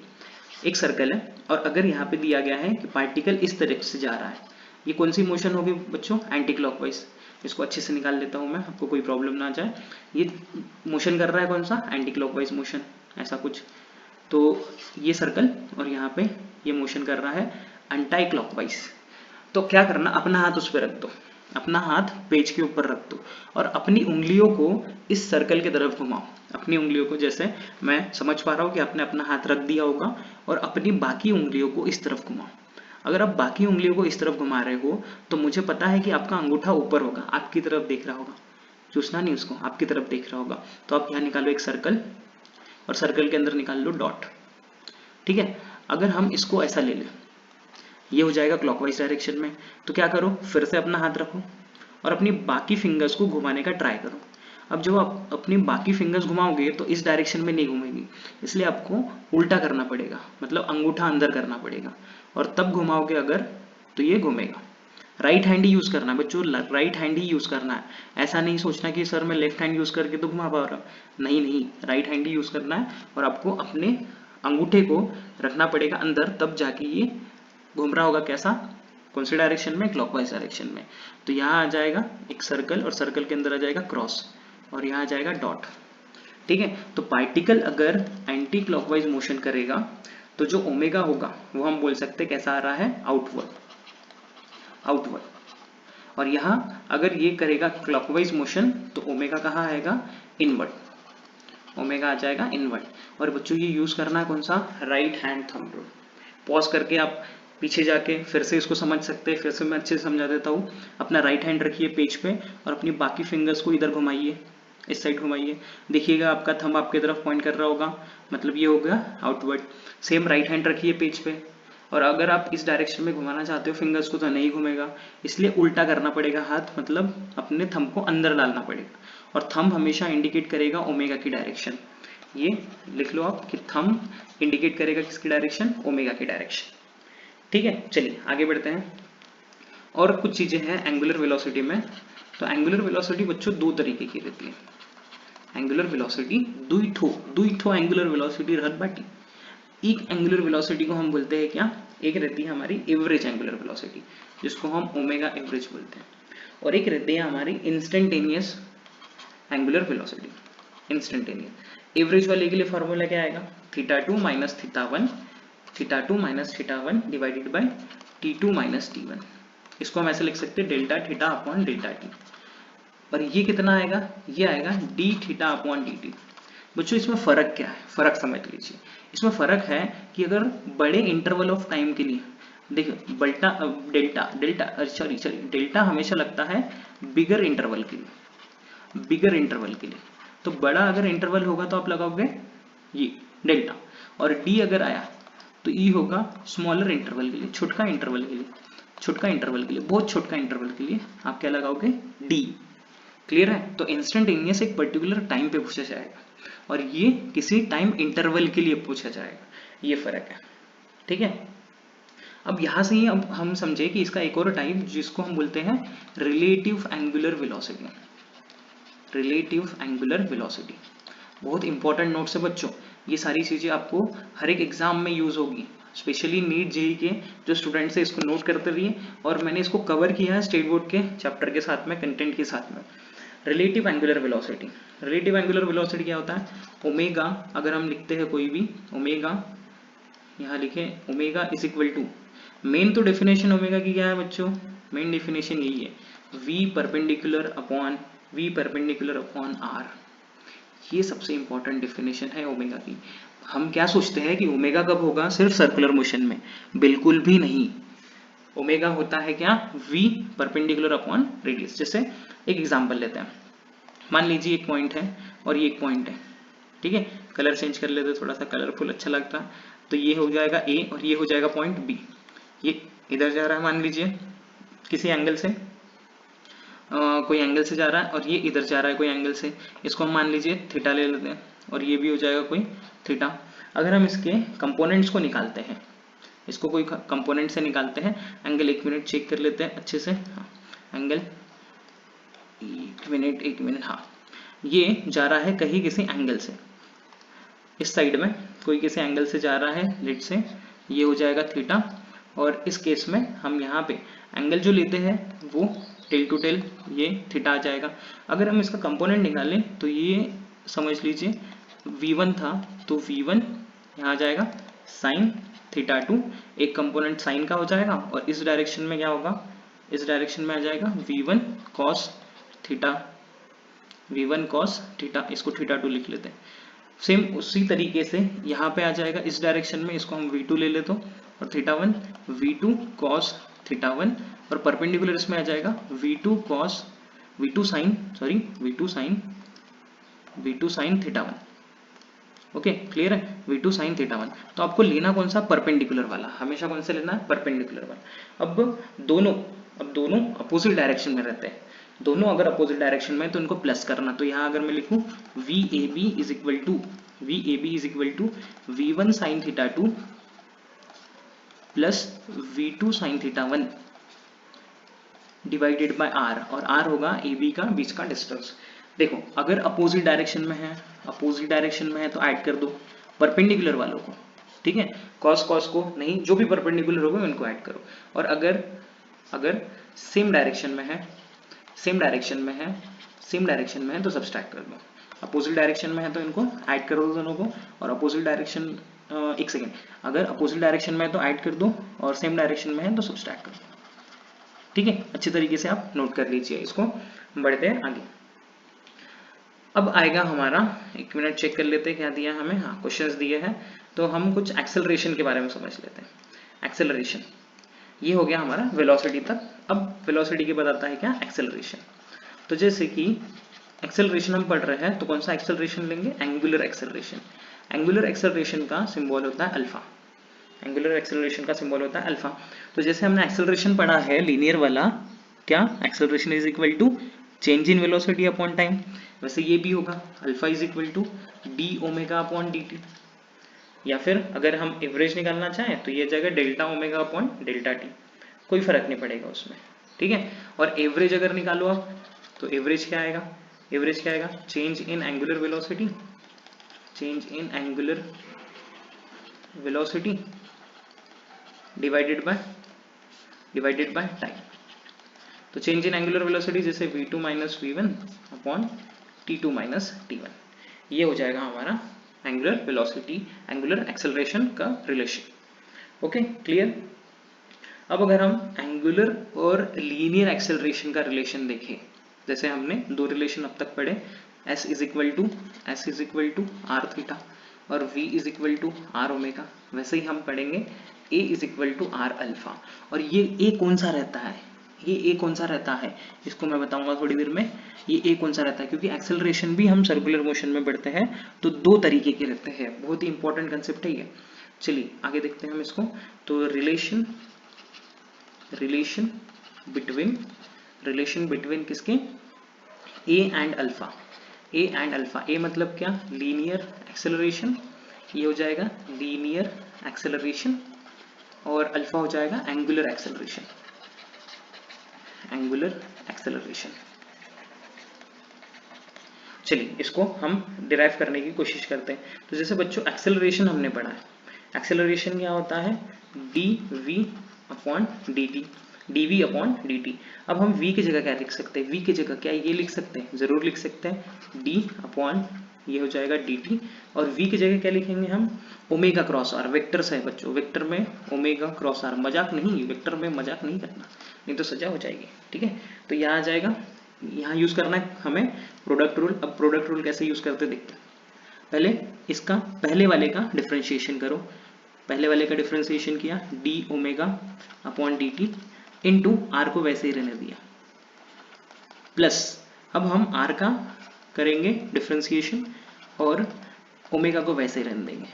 एक सर्कल है, और अगर यहाँ पे दिया गया है कि पार्टिकल इस तरफ से जा रहा है, ये कौन सी मोशन होगी बच्चों, एंटी क्लॉकवाइज। इसको अच्छे से निकाल लेता हूँ मैं, आपको कोई प्रॉब्लम ना जाए। ये मोशन कर रहा है कौन सा, एंटी क्लॉकवाइज मोशन, ऐसा कुछ। तो ये सर्कल, और यहाँ पे ये मोशन कर रहा है एंटी क्लॉकवाइज। तो क्या करना, अपना हाथ उस पर रख दो, अपना हाथ पेज के ऊपर रख दो, और अपनी उंगलियों को इस सर्कल की तरफ घुमाओ। अपनी उंगलियों को, जैसे मैं समझ पा रहा हूँ कि आपने अपना हाथ रख दिया होगा, और अपनी बाकी उंगलियों को इस तरफ घुमाओ। अगर आप बाकी उंगलियों को इस तरफ घुमा रहे हो तो मुझे पता है कि आपका अंगूठा ऊपर होगा, आपकी तरफ देख रहा होगा, चूसना नहीं उसको, आपकी तरफ देख रहा होगा। तो आप यहाँ निकालो एक सर्कल, और सर्कल के अंदर निकाल लो डॉट। ठीक है, अगर हम इसको ऐसा ले लें, ये हो जाएगा क्लॉकवाइज डायरेक्शन में, तो क्या करो, फिर से अपना हाथ रखो और अपनी बाकी फिंगर्स को घुमाने का ट्राई करो। अब जब आप अपनी बाकी फिंगर्स घुमाओगे तो इस डायरेक्शन में नहीं घूमेगी, इसलिए आपको उल्टा करना पड़ेगा, मतलब अंगूठा अंदर करना पड़ेगा, और तब घुमाओगे अगर तो ये घूमेगा। राइट हैंड ही यूज करना है बच्चों, राइट हैंड ही यूज करना है। ऐसा नहीं सोचना कि सर मैं लेफ्ट हैंड यूज करके तो घुमा पा रहा हूँ, नहीं नहीं, राइट हैंड ही यूज करना है, और आपको अपने अंगूठे को रखना पड़ेगा अंदर, तब जाके ये घूम रहा होगा। कैसा, कौन सी डायरेक्शन में, क्लॉकवाइज डायरेक्शन में। तो यहाँ आ जाएगा एक सर्कल, और सर्कल के अंदर आ जाएगा क्रॉस, और यहाँ आ जाएगा डॉट। ठीक है, तो पार्टिकल अगर एंटी क्लॉकवाइज मोशन करेगा तो जो ओमेगा होगा वो हम बोल सकते हैं कैसा आ रहा है, आउटवर्ड, आउटवर्ड। और यहाँ अगर ये करेगा क्लॉकवाइज मोशन तो ओमेगा कहाँ आएगा, इनवर्ड, ओमेगा आ जाएगा इनवर्ड। और बच्चों ये यूज करना है कौन सा, right hand thumb rule. Pause करके आप पीछे जाके फिर से इसको समझ सकते हैं, फिर से मैं अच्छे से समझा देता हूँ। अपना राइट हैंड रखिए पेज पे और अपनी बाकी फिंगर्स को इधर घुमाइए, इस साइड घुमाइए, देखिएगा आपका थंब आपकी तरफ पॉइंट कर रहा होगा, मतलब ये हो गया आउटवर्ड। सेम राइट हैंड रखिए पेज पे, और अगर आप इस डायरेक्शन में घुमाना चाहते हो फिंगर्स को तो नहीं घूमेगा, इसलिए उल्टा करना पड़ेगा हाथ, मतलब अपने थंब को अंदर डालना पड़ेगा, और थंब हमेशा इंडिकेट करेगा ओमेगा की डायरेक्शन। ये लिख लो आप कि थंब इंडिकेट करेगा किसकी डायरेक्शन, ओमेगा की डायरेक्शन। ठीक है, चलिए आगे बढ़ते हैं। और कुछ चीजें हैं एंगुलर वेलोसिटी में। तो एंगुलर वेलोसिटी बच्चों दो तरीके की रहती है। एंगुलर वेलोसिटी दुई ठो एंगुलर वेलोसिटी रहत बाटी। एक एंगुलर वेलोसिटी को हम बोलते हैं क्या, एक रहती है हमारी एवरेज एंगुलर वेलोसिटी जिसको हम ओमेगा एवरेज बोलते हैं, और एक रहती है हमारी instantaneous angular velocity. Instantaneous average वाले के लिए फॉर्मूला क्या आएगा, theta 2 minus theta 1 divided bye t2 minus t1। इसको हम ऐसे लिख सकते हैं delta theta upon delta T. और ये कितना आएगा, ये आएगा D theta upon d T. बच्चों इसमें फर्क क्या है, फर्क समझ लीजिए। इसमें फर्क है कि अगर बड़े इंटरवल ऑफ टाइम के लिए, देखिए डेल्टा हमेशा लगता है बिगर इंटरवल के लिए, तो बड़ा अगर इंटरवल होगा तो आप लगाओगे ये डेल्टा, और डी अगर आया तो ई होगा स्मॉलर इंटरवल के लिए, छोटका इंटरवल के लिए, बहुत छोटका इंटरवल के लिए आप क्या लगाओगे, डी। क्लियर है। तो इंस्टेंटेनियस एक पर्टिकुलर टाइम पे पूछा जाएगा और ये किसी टाइम इंटरवल के लिए पूछा जाएगा, ये फर्क है। ठीक है, अब यहां से ही अब हम समझे कि इसका एक और टाइप जिसको हम बोलते हैं रिलेटिव एंगुलर वेलोसिटी। बहुत इंपॉर्टेंट नोट्स है बच्चों, ये सारी चीजें आपको हर एक एग्जाम में यूज होगी, स्पेशली नीट जेई के जो स्टूडेंट्स है इसको नोट करते रहिए। और मैंने इसको कवर किया है स्टेट बोर्ड के चैप्टर के साथ में, कंटेंट के साथ में। रिलेटिव एंगुलर वेलोसिटी क्या होता है, ओमेगा अगर हम लिखते हैं कोई भी ओमेगा, यहाँ लिखे omega is equal to, main तो डेफिनेशन ओमेगा की क्या है बच्चों, मेन डेफिनेशन यही है, v परपेंडिकुलर अपॉन r। ये सबसे इंपॉर्टेंट डेफिनेशन है ओमेगा की। हम क्या सोचते हैं कि ओमेगा कब होगा, सिर्फ सर्कुलर मोशन में, बिल्कुल भी नहीं। ओमेगा होता है क्या, v परपेंडिकुलर अपॉन रेडियस। जैसे एक एग्जांपल लेते हैं, मान लीजिए एक पॉइंट है और ये एक पॉइंट है, ठीक है, कलर चेंज कर लेते हैं, थोड़ा सा कलरफुल अच्छा लगता है। तो ये हो जाएगा a और ये हो जाएगा पॉइंट b। ये इधर जा रहा है मान लीजिए किसी एंगल से, कोई एंगल से जा रहा है, और ये इधर जा रहा है कोई एंगल से, इसको हम मान लीजिए थीटा ले लेते हैं, और ये भी हो जाएगा कोई थीटा। अगर हम इसके कंपोनेंट्स को निकालते हैं, इसको कोई कंपोनेंट से निकालते हैं, एंगल एक मिनट चेक कर लेते हैं अच्छे से, हाँ एंगल एक मिनट, हाँ ये जा रहा है कहीं किसी एंगल से, इस साइड में कोई किसी एंगल से जा रहा है, लेट से ये हो जाएगा थीटा। और इस केस में हम यहाँ पे एंगल जो लेते हैं वो टेल टू टेल ये थीटा आ जाएगा। अगर हम इसका कंपोनेंट निकालें तो ये समझ लीजिए v1 था, तो v1 यहाँ आ जाएगा साइन थीटा 2, एक कंपोनेंट साइन का हो जाएगा, और इस डायरेक्शन में क्या होगा, इस डायरेक्शन में आ जाएगा v1 cos थीटा, इसको थीटा 2 लिख लेते हैं। सेम उसी तरीके से यहाँ पे आ जाएगा इस डायरेक्शन में, इसको हम v2 ले लेते हो, और थीटा 1 v2 cos थीटा 1, और परपेंडिकुलर इसमें आ जाएगा v2 sin theta 1। Okay clear है, v2 sin थीटा 1। तो आपको लेना कौन सा, परपेंडिकुलर वाला, हमेशा कौन सा लेना है, परपेंडिकुलर वाला। अब दोनों अपोजिट डायरेक्शन में रहते हैं, दोनों अगर अपोजिट डायरेक्शन में तो इनको प्लस करना। तो यहाँ अगर मैं लिखूं VAB is equal to V1 sin theta 2 plus V2 sin theta 1 divided by R, और R होगा AB का बीच का डिस्टेंस। देखो अगर अपोजिट डायरेक्शन में है तो ऐड कर दो परपेंडिकुलर वालों को, ठीक है, कॉस को नहीं, जो भी परपेंडिकुलर होगा उनको ऐड करो। और अगर सेम डायरेक्शन में है तो सब्सट्रैक्ट कर दो। अपोजिट डायरेक्शन में है तो इनको ऐड कर दो दोनों को, और अपोजिट डायरेक्शन अगर अपोजिट डायरेक्शन में है तो ऐड कर दो, और सेम डायरेक्शन में है तो सब्सट्रैक्ट कर दो। ठीक है, अच्छी तरीके से आप नोट कर लीजिए इसको। बढ़ते हैं आगे। अब आएगा हमारा, एक मिनट चेक कर लेते हैं क्या दिया हमें। हाँ, क्वेश्चंस दिए हैं, तो हम कुछ एक्सेलरेशन के बारे में समझ लेते हैं। एक्सेलरेशन, ये हो गया हमारा वेलोसिटी तक। अब वेलोसिटी के बताता है क्या, एक्सेलरेशन। तो जैसे कि एक्सेलरेशन हम पढ़ रहे हैं, तो कौन सा एक्सेलरेशन लेंगे, एंगुलर एक्सेलरेशन। एंगुलर एक्सेलरेशन का सिंबल होता है अल्फा। एंगुलर एक्सेलरेशन का सिंबल होता है अल्फा। तो जैसे हमने एक्सेलरेशन पढ़ा है लीनियर वाला, क्या, acceleration is equal to change in velocity upon time, वैसे ये भी होगा alpha is equal to d omega upon d t. या फिर अगर हम एवरेज निकालना चाहें तो ये जाएगा delta omega upon delta T, कोई फर्क नहीं पड़ेगा उसमें, ठीक है। और एवरेज अगर निकालो आप, तो एवरेज क्या आएगा, एवरेज क्या आएगा, change in angular velocity, change in angular velocity divided by time. तो चेंज इन एंगुलर वेलोसिटी जैसे v2 minus v one upon t2 minus t1, ये हो जाएगा हमारा एंगुलर वेलोसिटी, एंगुलर एक्सेलरेशन का रिलेशन। Okay, clear. अब अगर हम एंगुलर और लीनियर एक्सेलरेशन का रिलेशन देखें, जैसे हमने दो रिलेशन अब तक पढ़े, s is equal to r theta और v is equal to r omega, वैसे ही हम पढ़ेंगे a is equal to r alpha. और ये a कौन सा रहता है, ये a कौन सा रहता है, इसको मैं बताऊंगा थोड़ी देर में। ये a कौन सा रहता है, क्योंकि एक्सेलरेशन भी हम सर्कुलर मोशन में बढ़ते हैं तो दो तरीके के रहते हैं, बहुत ही इंपॉर्टेंट कंसेप्ट है ये। चलिए आगे देखते हैं हम इसको। तो रिलेशन बिटवीन किसके, a and alpha. a and alpha, a मतलब क्या, लीनियर एक्सेलरेशन, ये हो जाएगा लीनियर एक्सेलरेशन, और अल्फा हो जाएगा एंगुलर एक्सेलरेशन, एंगुलर एक्सेलरेशन। चलिए इसको हम डिराइव करने की कोशिश करते हैं। तो जैसे बच्चों एक्सेलरेशन हमने पढ़ा है, एक्सेलरेशन क्या होता है, d v upon d t, d v upon d t. अब हम v की जगह क्या लिख सकते हैं, v की जगह क्या ये लिख सकते हैं, जरूर लिख सकते हैं, d अपॉन ये हो जाएगा dt, और v की जगह क्या लिखेंगे हम, ओमेगा क्रॉस आर। वेक्टर्स है बच्चों, वेक्टर में ओमेगा क्रॉस आर, मजाक नहीं, वेक्टर में मजाक नहीं करना, नहीं तो सजा हो जाएगी, ठीक है। तो यहाँ आ जाएगा, यहाँ यूज करना है हमें प्रोडक्ट रूल। अब प्रोडक्ट रूल कैसे यूज करते देखते हैं। पहले इसका पहले वाले का डिफरेंशिएशन करो, पहले वाले का डिफरेंशिएशन किया, d omega upon d t into r को वैसे ही रहने दिया, प्लस अब हम आर का करेंगे डिफरेंशिएशन और ओमेगा को वैसे ही रहने देंगे।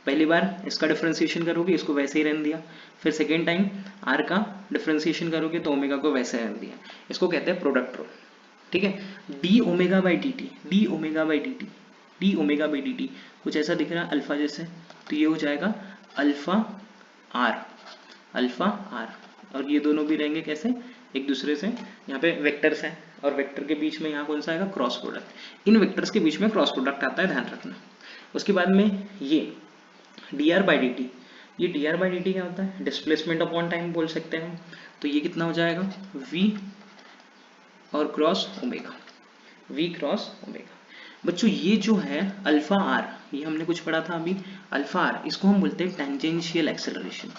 पहली बार इसका डिफरेंशिएशन करोगे, इसको वैसे ही रहने दिया, फिर सेकेंड टाइम आर का डिफरेंशिएशन करोगे तो ओमेगा को वैसे रहने दिया। इसको कहते हैं प्रोडक्ट रूल, ठीक है। D omega by d t, D omega by d t, D omega by d T कुछ ऐसा दिख रहा है अल्फा जैसे, तो ये हो जाएगा अल्फा आर, अल्फा आर, और ये दोनों भी रहेंगे कैसे, एक दूसरे से, यहाँ पे वेक्टर्स हैं और वेक्टर के बीच में यहाँ कौन सा आएगा, क्रॉस प्रोडक्ट। इन वेक्टर्स के बीच में क्रॉस प्रोडक्ट आता है, ध्यान रखना। उसके बाद में ये d r by d t, ये d r by d t क्या होता है, डिस्प्लेसमेंट अपॉन टाइम बोल सकते हैं हम। तो ये कितना हो जाएगा, v और cross omega, v cross omega. बच्चों ये जो है अल्फा आर, ये हमने कुछ पढ़ा था अभी, अल्फा आर, इसको हम बोलते हैं टेंजेंशियल एक्सेलरेशन,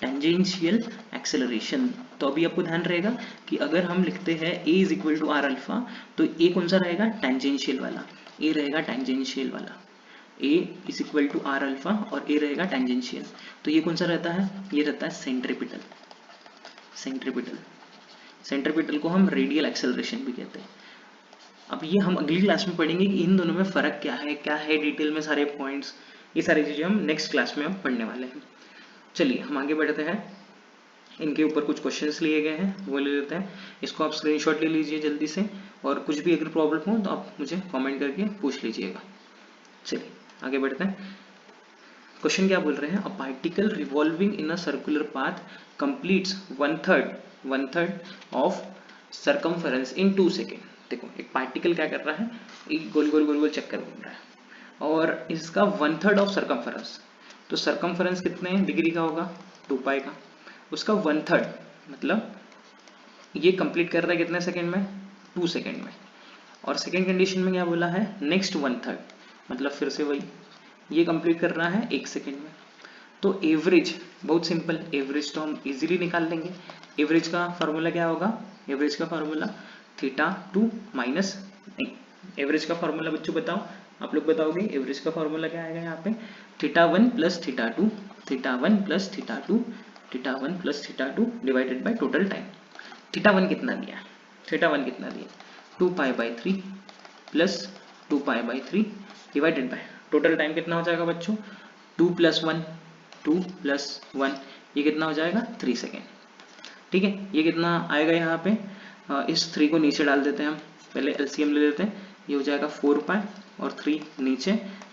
टेंजेंशियल एक्सेलरेशन। तो अभी आपको ध्यान रहेगा कि अगर हम लिखते हैं a is equal to r alpha, तो a कौन सा रहेगा, टेंजेंशियल वाला, a रहेगा टेंजेंशियल वाला, a is equal to r alpha और a रहेगा टेंजेंशियल। तो ये कौन सा रहता है, ये रहता है सेंट्रीपिटल, सेंट्रीपिटल, सेंट्रीपिटल को हम रेडियल एक्सेलरेशन भी कहते हैं। अब ये हम अगली क्लास में पढ़ेंगे कि इन दोनों में फर्क क्या है डिटेल में, सारे पॉइंट्स, ये सारी चीजें हम नेक्स्ट क्लास में हम पढ़ने वाले हैं। चलिए हम आगे बढ़ते हैं, इनके ऊपर कुछ क्वेश्चंस लिए गए हैं वो ले लेते हैं। इसको आप स्क्रीनशॉट ले लीजिए जल्दी से, और कुछ भी अगर प्रॉब्लम हो तो आप मुझे कमेंट करके पूछ लीजिएगा। चलिए आगे बढ़ते हैं। क्वेश्चन क्या बोल रहे हैं, a particle revolving in a circular path completes one third of circumference in 2 second. देखो एक पार्टिकल क्या कर रहा है, एक गोल गोल चक्कर घूम रहा है और इसका 1/3 ऑफ सर्कमफेरेंस, तो सर्कमफेरेंस कितने डिग्री का होगा, 2 पाई का, उसका 1/3 मतलब ये कंप्लीट कर रहा है कितने सेकंड में, 2 सेकंड में। और सेकंड कंडीशन में क्या बोला है, नेक्स्ट 1/3 मतलब फिर से वही, ये कंप्लीट कर रहा है 1 सेकंड में। तो एवरेज बहुत सिंपल, एवरेज तो हम इजीली निकाल लेंगे, एवरेज का फार्मूला क्या होगा, एवरेज का फार्मूला थीटा 2 माइनस, नहीं एवरेज का फार्मूला बच्चों बताओ, आप लोग बताओगे एवरेज का फार्मूला क्या आएगा यहाँ पे, theta 1 plus theta 2, theta 1 plus theta 2, theta 1 plus theta 2 divided by total time. Theta 1 कितना दिया है, थीटा 1 कितना दिया, 2 pi by 3 plus 2 pi by 3 divided by total time कितना हो जाएगा बच्चों, 2 प्लस 1, 2 प्लस 1, ये कितना हो जाएगा 3 सेकेंड। ठीक है, ये कितना आएगा यहाँ पे, इस 3 को नीचे डाल देते हैं हम, पहले एलसीएम ले लेते हैं, ये हो जाएगा 4 पाई और 3 नीचे,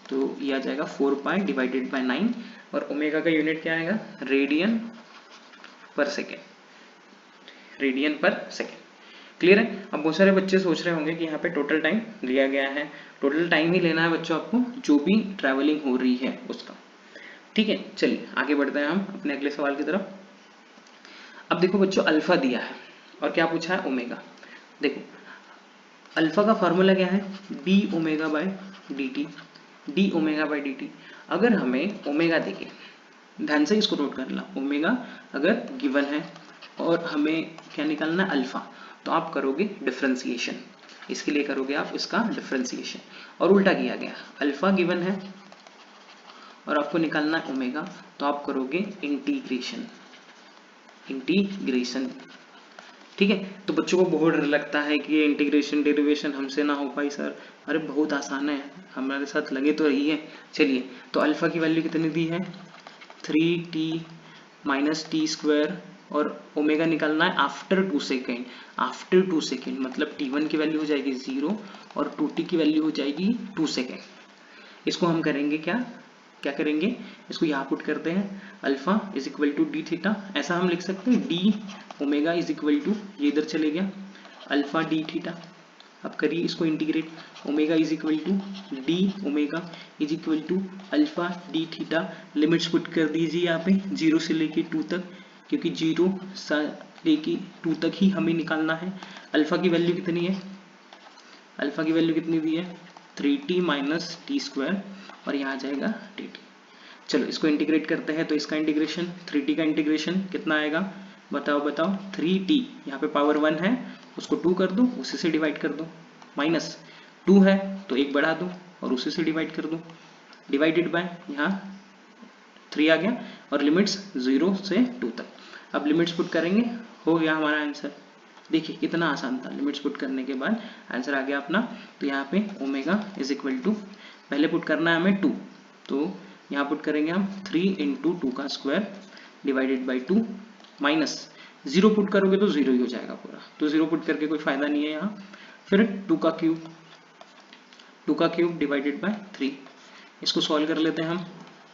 तो ये आ जाएगा 4 पाई डिवाइडेड बाय 9, और ओमेगा का यूनिट क्या आएगा, रेडियन पर सेकेंड, रेडियन पर सेकेंड। क्लियर है। अब बहुत सारे बच्चे सोच रहे होंगे कि यहाँ पे टोटल टाइम लिया गया है, टोटल टाइम ही लेना है बच्चों आपको जो भी ट्रैवलिंग हो रही है उसका। ठीक है, चलिए आगे बढ़ते हैं हम अपने अगले सवाल की तरफ। अब देखो बच्चों, अल्फा दिया है और क्या पूछा है, ओमेगा। देखो अल्फा का फॉर्मूला क्या है, D omega by D t, D omega by D T. अगर हमें ओमेगा देखे, ध्यान से इसको नोट कर ला, ओमेगा अगर गिवन है और हमें क्या निकालना है, अल्फा, तो आप करोगे डिफरेंशिएशन, इसके लिए करोगे आप इसका डिफरेंशिएशन। और उल्टा किया गया, अल्फा गिवन है और आपको निकालना है ओमेगा, तो आप करोगे इंटीग्रेशन, इंटीग्रेशन। ठीक है, तो बच्चों को बहुत डर लगता है कि ये इंटीग्रेशन डेरिवेशन हमसे ना हो पाई सर, अरे बहुत आसान है, हमारे साथ लगे तो रही है। चलिए, तो अल्फा की वैल्यू कितनी दी है, 3t माइनस टी स्क्वायर, और ओमेगा निकालना है आफ्टर 2 सेकेंड, आफ्टर 2 सेकेंड मतलब t1 की वैल्यू हो जाएगी 0 और 2t की वैल्यू हो जाएगी 2 सेकेंड। इसको हम करेंगे क्या, क्या करेंगे, इसको यहाँ पुट करते हैं, alpha is equal to d theta, ऐसा हम लिख सकते हैं, डी ओमेगा इज इक्वल टू, ये इधर चले गया, अल्फा डी थीटा। अब करिए इसको integrate, omega is equal to d omega is equal to alpha d theta, limits put कर दीजिए यहाँ पे 0 से लेके 2 तक, क्योंकि 0 से लेके 2 तक ही हमें निकालना है। अल्फा की वैल्यू कितनी है, अल्फा की वैल्यू कितनी दी है, 3t माइनस टी स्क्वायर, और यहाँ आ जाएगा dt। चलो इसको इंटीग्रेट करते हैं, तो इसका इंटीग्रेशन 3t का इंटीग्रेशन कितना आएगा, बताओ बताओ, 3t यहाँ पे पावर 1 है, उसको 2 कर दो, उसी से डिवाइड कर दो, माइनस 2 है तो 1 बढ़ा दो और उसी से डिवाइड कर दो, डिवाइडेड बाय यहाँ 3 आ गया, और लिमिट्स 0 से 2 तक। अब लिमिट्स पुट करेंगे, हो गया हमारा आंसर। देखिए कितना आसान था, लिमिट्स पुट करने के बाद आंसर आ गया अपना। तो यहाँ पे ओमेगा इज इक्वल टू, पहले पुट करना है हमें 2, तो यहाँ पुट करेंगे हम 3 इंटू 2 का square divided by 2, minus 0 put करोगे तो 0 ही हो जाएगा पूरा, तो 0 पुट करके कोई फायदा नहीं है यहाँ। फिर 2 का क्यूब, 2 का क्यूब डिवाइडेड बाय 3, इसको सॉल्व कर लेते हैं हम,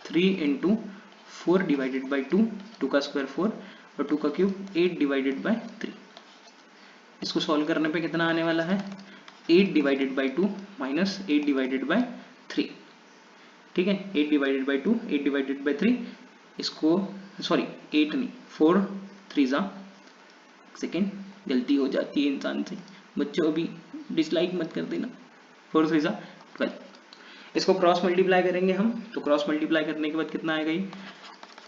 3 इंटू 4 डिवाइडेड बाई 2, 2 का स्क्वायर 4 और 2 का क्यूब 8 डिवाइडेड बाय 3। इसको सॉल्व करने पे कितना आने वाला है, 8 divided by 2 minus 8 divided by 3। ठीक है, 8 डिवाइडेड बाई 2, 8 डिवाइडेड बाई 3, इसको सॉरी 8 नहीं 4 3 सेकेंड, गलती हो जाती है इंसान से, बच्चों अभी डिसलाइक मत कर देना, 4 3 12। इसको क्रॉस मल्टीप्लाई करेंगे हम, तो क्रॉस मल्टीप्लाई करने के बाद कितना आएगा, ये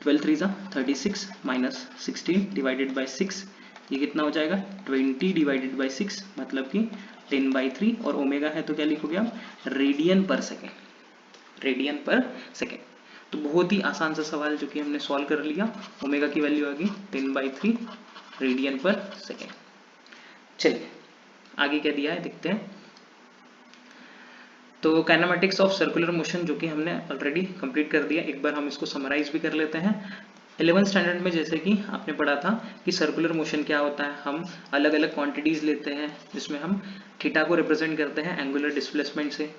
12 3 36 माइनस 16 डिवाइडेड बाई 6, ये कितना हो जाएगा 20 डिवाइडेड बाई 6, मतलब कि 10/3, और ओमेगा है तो क्या लिखोगे आप, रेडियन पर सेकेंड, रेडियन पर सेकेंड। तो बहुत ही आसान सा सवाल जो कि हमने सॉल्व कर लिया, ओमेगा की वैल्यू आ गई 10/3 रेडियन पर सेकेंड। चलिए आगे क्या दिया है देखते हैं। तो काइनेमेटिक्स ऑफ सर्कुलर मोशन जो कि हमने ऑलरेडी कंप्लीट कर दिया, एक बार हम इसको समराइज भी कर लेते हैं। 11th स्टैंडर्ड में जैसे कि आपने पढ़ा था कि सर्कुलर मोशन क्या होता है, हम अलग अलग क्वांटिटीज लेते हैं जिसमें हम थीटा को रिप्रेजेंट करते हैं एंगुलर डिस्प्लेसमेंट से,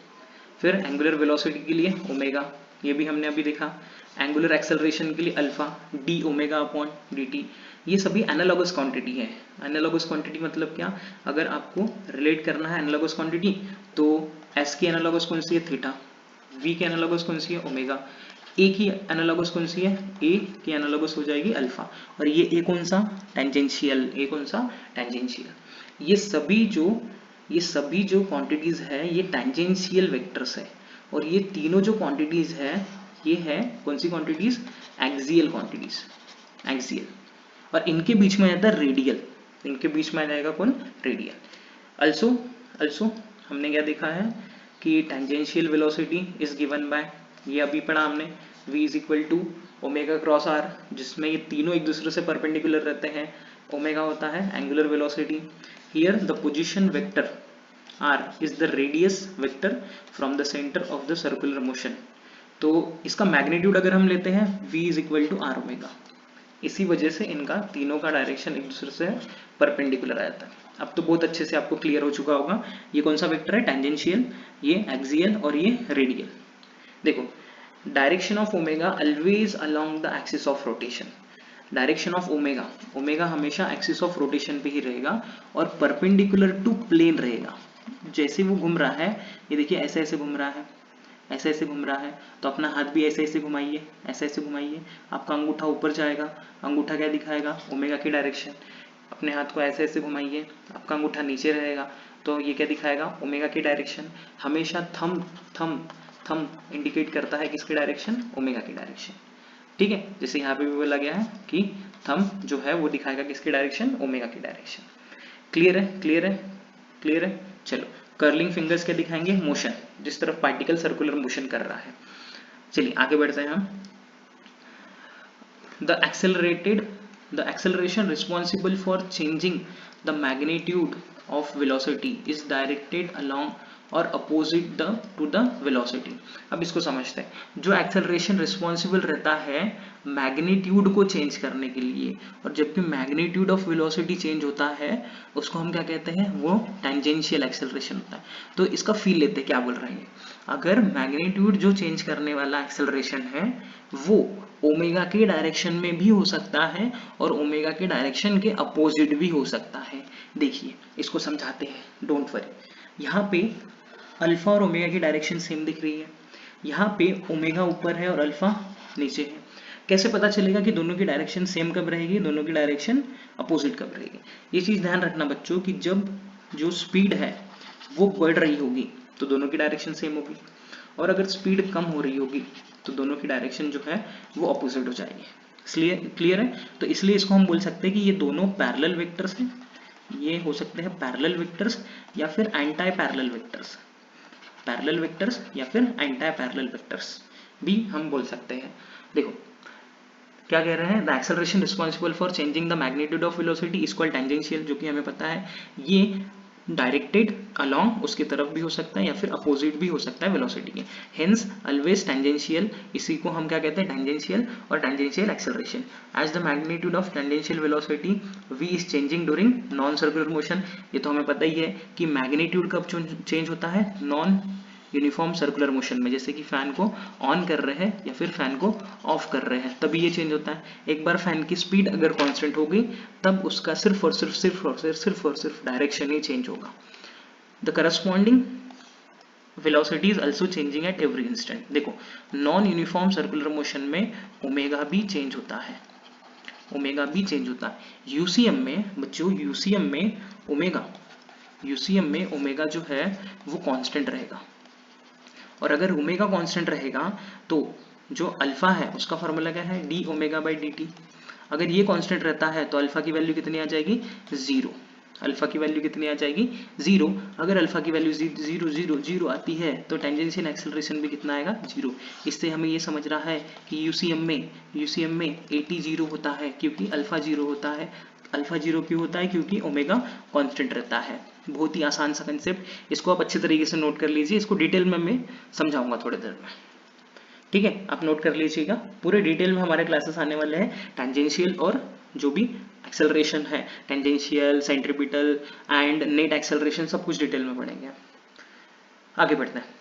फिर एंगुलर वेलोसिटी के लिए ओमेगा, ये भी हमने अभी देखा, एंगुलर एक्सेलरेशन के लिए alpha D omega upon d t, ये सभी एनालॉगस क्वांटिटी है। एनालॉगस क्वांटिटी मतलब क्या, अगर आपको रिलेट करना है एनालॉगस क्वांटिटी, तो एस की एनालॉगस कौन सी है, थीटा, वी की एनालॉगस कौन सी है, ओमेगा, ए की एनालॉगस कौन सी है, ए की एनालॉगस हो जाएगी अल्फा, और ये ए कौन सा, टेंजेंशियल, ए कौन सा, टेंजेंशियल। ये सभी जो क्वांटिटीज है ये टेंजेंशियल वेक्टर्स है, और ये तीनों जो क्वांटिटीज है ये है कौन सी क्वांटिटीज, एक्सियल क्वांटिटीज, एक्सियल। और इनके बीच में आ जाता है रेडियल, इनके बीच में आ जाएगा कौन, रेडियल। अल्सो हमने क्या देखा है कि tangential velocity is given by, ये अभी पढ़ा हमने, v is equal to omega cross r, जिसमें ये तीनों एक दूसरे से परपेंडिकुलर रहते हैं। ओमेगा होता है angular velocity, here the position vector r is the radius vector from the centre of the circular motion. तो इसका मैग्नीट्यूड अगर हम लेते हैं v is equal to r omega, इसी वजह से इनका तीनों का डायरेक्शन एक दूसरे से परपेंडिकुलर आ जाता है। अब तो बहुत अच्छे से आपको क्लियर हो चुका होगा ये कौन सा वेक्टर है, टेंजेंशियल, ये एक्सियल और ये रेडियल। देखो direction of omega always along the axis of rotation, direction of omega, omega हमेशा एक्सिस ऑफ रोटेशन पे ही रहेगा और परपेंडिकुलर टू प्लेन रहेगा। जैसे वो घूम रहा है, ये देखिए ऐसे ऐसे घूम रहा है, ऐसे ऐसे घूम रहा है, तो अपना हाथ भी ऐसे ऐसे घुमाइए, ऐसे ऐसे घुमाइए, आपका अंगूठा ऊपर जाएगा, अंगूठा क्या दिखाएगा, ओमेगा की डायरेक्शन। अपने हाथ को ऐसे ऐसे घुमाइए, आपका अंगूठा नीचे रहेगा, तो ये क्या दिखाएगा, ओमेगा की डायरेक्शन। हमेशा थम इंडिकेट करता है किसकी डायरेक्शन, ओमेगा की डायरेक्शन। ठीक है, जैसे यहाँ पे भी बोला गया है कि थम जो है वो दिखाएगा किसकी डायरेक्शन, ओमेगा की डायरेक्शन। क्लियर है, क्लियर है, क्लियर है। चलो कर्लिंग फिंगर्स क्या दिखाएंगे, मोशन, जिस तरफ पार्टिकल सर्कुलर मोशन कर रहा है। चलिए आगे बढ़ते हैं हम। The acceleration responsible for changing the magnitude of velocity is directed along और अपोजिट टू द वेलोसिटी। अब इसको समझते हैं, जो एक्सेलरेशन रिस्पॉन्सिबल रहता है मैग्नीट्यूड को चेंज करने के लिए, और जबकि मैग्नीट्यूड ऑफ वेलोसिटी चेंज होता है उसको हम क्या कहते हैं, वो टेंजेंशियल एक्सेलरेशन होता है। तो इसका फील लेते हैं क्या बोल रहे हैं, अगर मैग्नीट्यूड जो चेंज करने वाला एक्सेलरेशन है वो ओमेगा के डायरेक्शन में भी हो सकता है और ओमेगा के डायरेक्शन के अपोजिट भी हो सकता है। देखिए इसको समझाते हैं, डोंट वरी। यहाँ पे अल्फा और ओमेगा की डायरेक्शन सेम दिख रही है, यहाँ पे ओमेगा ऊपर है और अल्फा नीचे है। कैसे पता चलेगा कि दोनों की डायरेक्शन सेम कब रहेगी, दोनों की डायरेक्शन अपोजिट कब रहेगी। ये चीज ध्यान रखना बच्चों कि जब जो स्पीड है वो बढ़ रही होगी तो दोनों की डायरेक्शन सेम होगी, और अगर स्पीड कम हो रही होगी तो दोनों की डायरेक्शन जो है वो अपोजिट हो जाएगी। इसलिए क्लियर है, तो इसलिए इसको हम बोल सकते हैं कि ये दोनों पैरेलल वेक्टर्स हैं, ये हो सकते हैं पैरेलल वेक्टर्स या फिर anti parallel vectors, parallel vectors या फिर एंटी पैरेलल वेक्टर्स भी हम बोल सकते हैं। देखो क्या कह रहे हैं, the acceleration responsible for changing the magnitude of velocity is called tangential, जो कि हमें पता है ये डायरेक्टेड अलोंग उसकी तरफ भी हो सकता है या फिर अपोजिट भी हो सकता है वेलोसिटी के, हेंस ऑलवेज टेंजेंशियल। इसी को हम क्या कहते हैं, टेंजेंशियल और tangential acceleration. As the magnitude of tangential velocity v is changing during non circular motion, ये तो हमें पता ही है कि मैग्नीट्यूड कब चेंज होता है, नॉन यूनिफॉर्म सर्कुलर मोशन में, जैसे कि फैन को ऑन कर रहे हैं या फिर फैन को ऑफ कर रहे हैं तभी ये चेंज होता है। एक बार फैन की स्पीड अगर कांस्टेंट हो गई तब उसका सिर्फ डायरेक्शन ही चेंज होगा। The corresponding velocity is also changing eight every instant. देखो नॉन यूनिफॉर्म सर्कुलर मोशन में ओमेगा भी चेंज होता है, ओमेगा भी चेंज होता है। यूसीएम में बच्चों, यूसीएम में ओमेगा जो है वो कांस्टेंट रहेगा, और अगर ओमेगा कांस्टेंट रहेगा तो जो अल्फा है उसका फॉर्मूला क्या है, D omega by d T. अगर ये कांस्टेंट रहता है तो अल्फा की वैल्यू कितनी आ जाएगी, जीरो। अल्फा की वैल्यू कितनी आ जाएगी, जीरो। अगर अल्फा की वैल्यू जीरो जीरो जीरो आती है तो टेंजेंशियल एक्सेलरेशन भी कितना आएगा, जीरो। इससे हमें ये समझ रहा है कि यूसीएम में एटी जीरो होता है क्योंकि अल्फा जीरो होता है। अल्फा जीरो क्यों होता है, क्योंकि ओमेगा कांस्टेंट रहता है। बहुत ही आसान सा कंसेप्ट, इसको आप अच्छे तरीके से नोट कर लीजिए, इसको डिटेल में मैं समझाऊंगा थोड़ी देर में, ठीक है। आप नोट कर लीजिएगा, पूरे डिटेल में हमारे क्लासेस आने वाले हैं, टेंजेंशियल और जो भी एक्सेलरेशन है, tangential, centripetal and net acceleration, सब कुछ डिटेल में पढ़ेंगे। आगे बढ़ते हैं।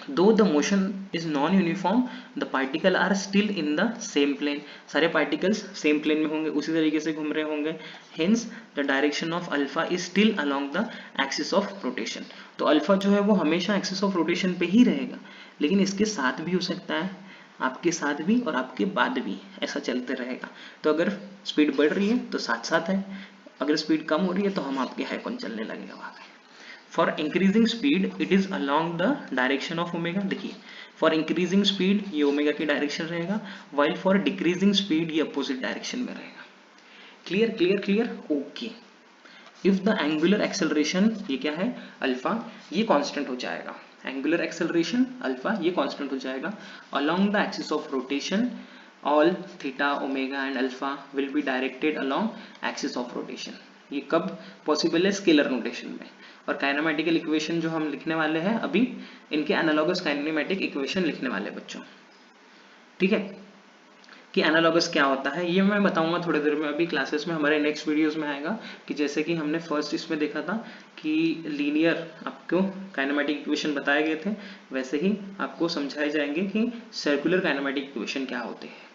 Though the motion is non-uniform, the particle are still in the same plane. सारे particles same plane में होंगे, उसी तरीके से घूम रहे होंगे। Hence, the direction of alpha is still along the axis of rotation. तो अल्फा जो है वो हमेशा axis of rotation पे ही रहेगा, लेकिन इसके साथ भी हो सकता है, आपके साथ भी और आपके बाद भी, ऐसा चलते रहेगा। तो अगर स्पीड बढ़ रही है तो साथ साथ है, अगर स्पीड कम हो रही है तो हम आपके हाइकॉन चलने लगेगा वहां पे। For increasing speed it is along the direction of omega. देखिए फॉर इंक्रीजिंग स्पीड ये ओमेगा की डायरेक्शन रहेगा, वाइल फॉर डिक्रीजिंग स्पीड ये अपोजिट डायरेक्शन में रहेगा। Clear clear clear, okay. If the angular acceleration, ये क्या है, अल्फा, ये कांस्टेंट हो जाएगा, एंगुलर एक्सेलरेशन अल्फा ये कांस्टेंट हो जाएगा, along the axis of rotation all theta omega and alpha will be directed along axis of rotation. ये कब पॉसिबल है, स्केलर नोटेशन में। और काइनेमेटिकल इक्वेशन जो हम लिखने वाले हैं अभी, इनके एनालॉगस काइनेमेटिक इक्वेशन लिखने वाले बच्चों, ठीक है। कि एनालॉगस क्या होता है ये मैं बताऊंगा थोड़ी देर में, अभी क्लासेस में हमारे नेक्स्ट वीडियोस में आएगा। कि जैसे कि हमने फर्स्ट इसमें देखा था कि लीनियर आपको काइनेमेटिक इक्वेशन बताए गए थे, वैसे ही आपको समझाए जाएंगे कि सर्कुलर काइनेमेटिक इक्वेशन क्या होते हैं।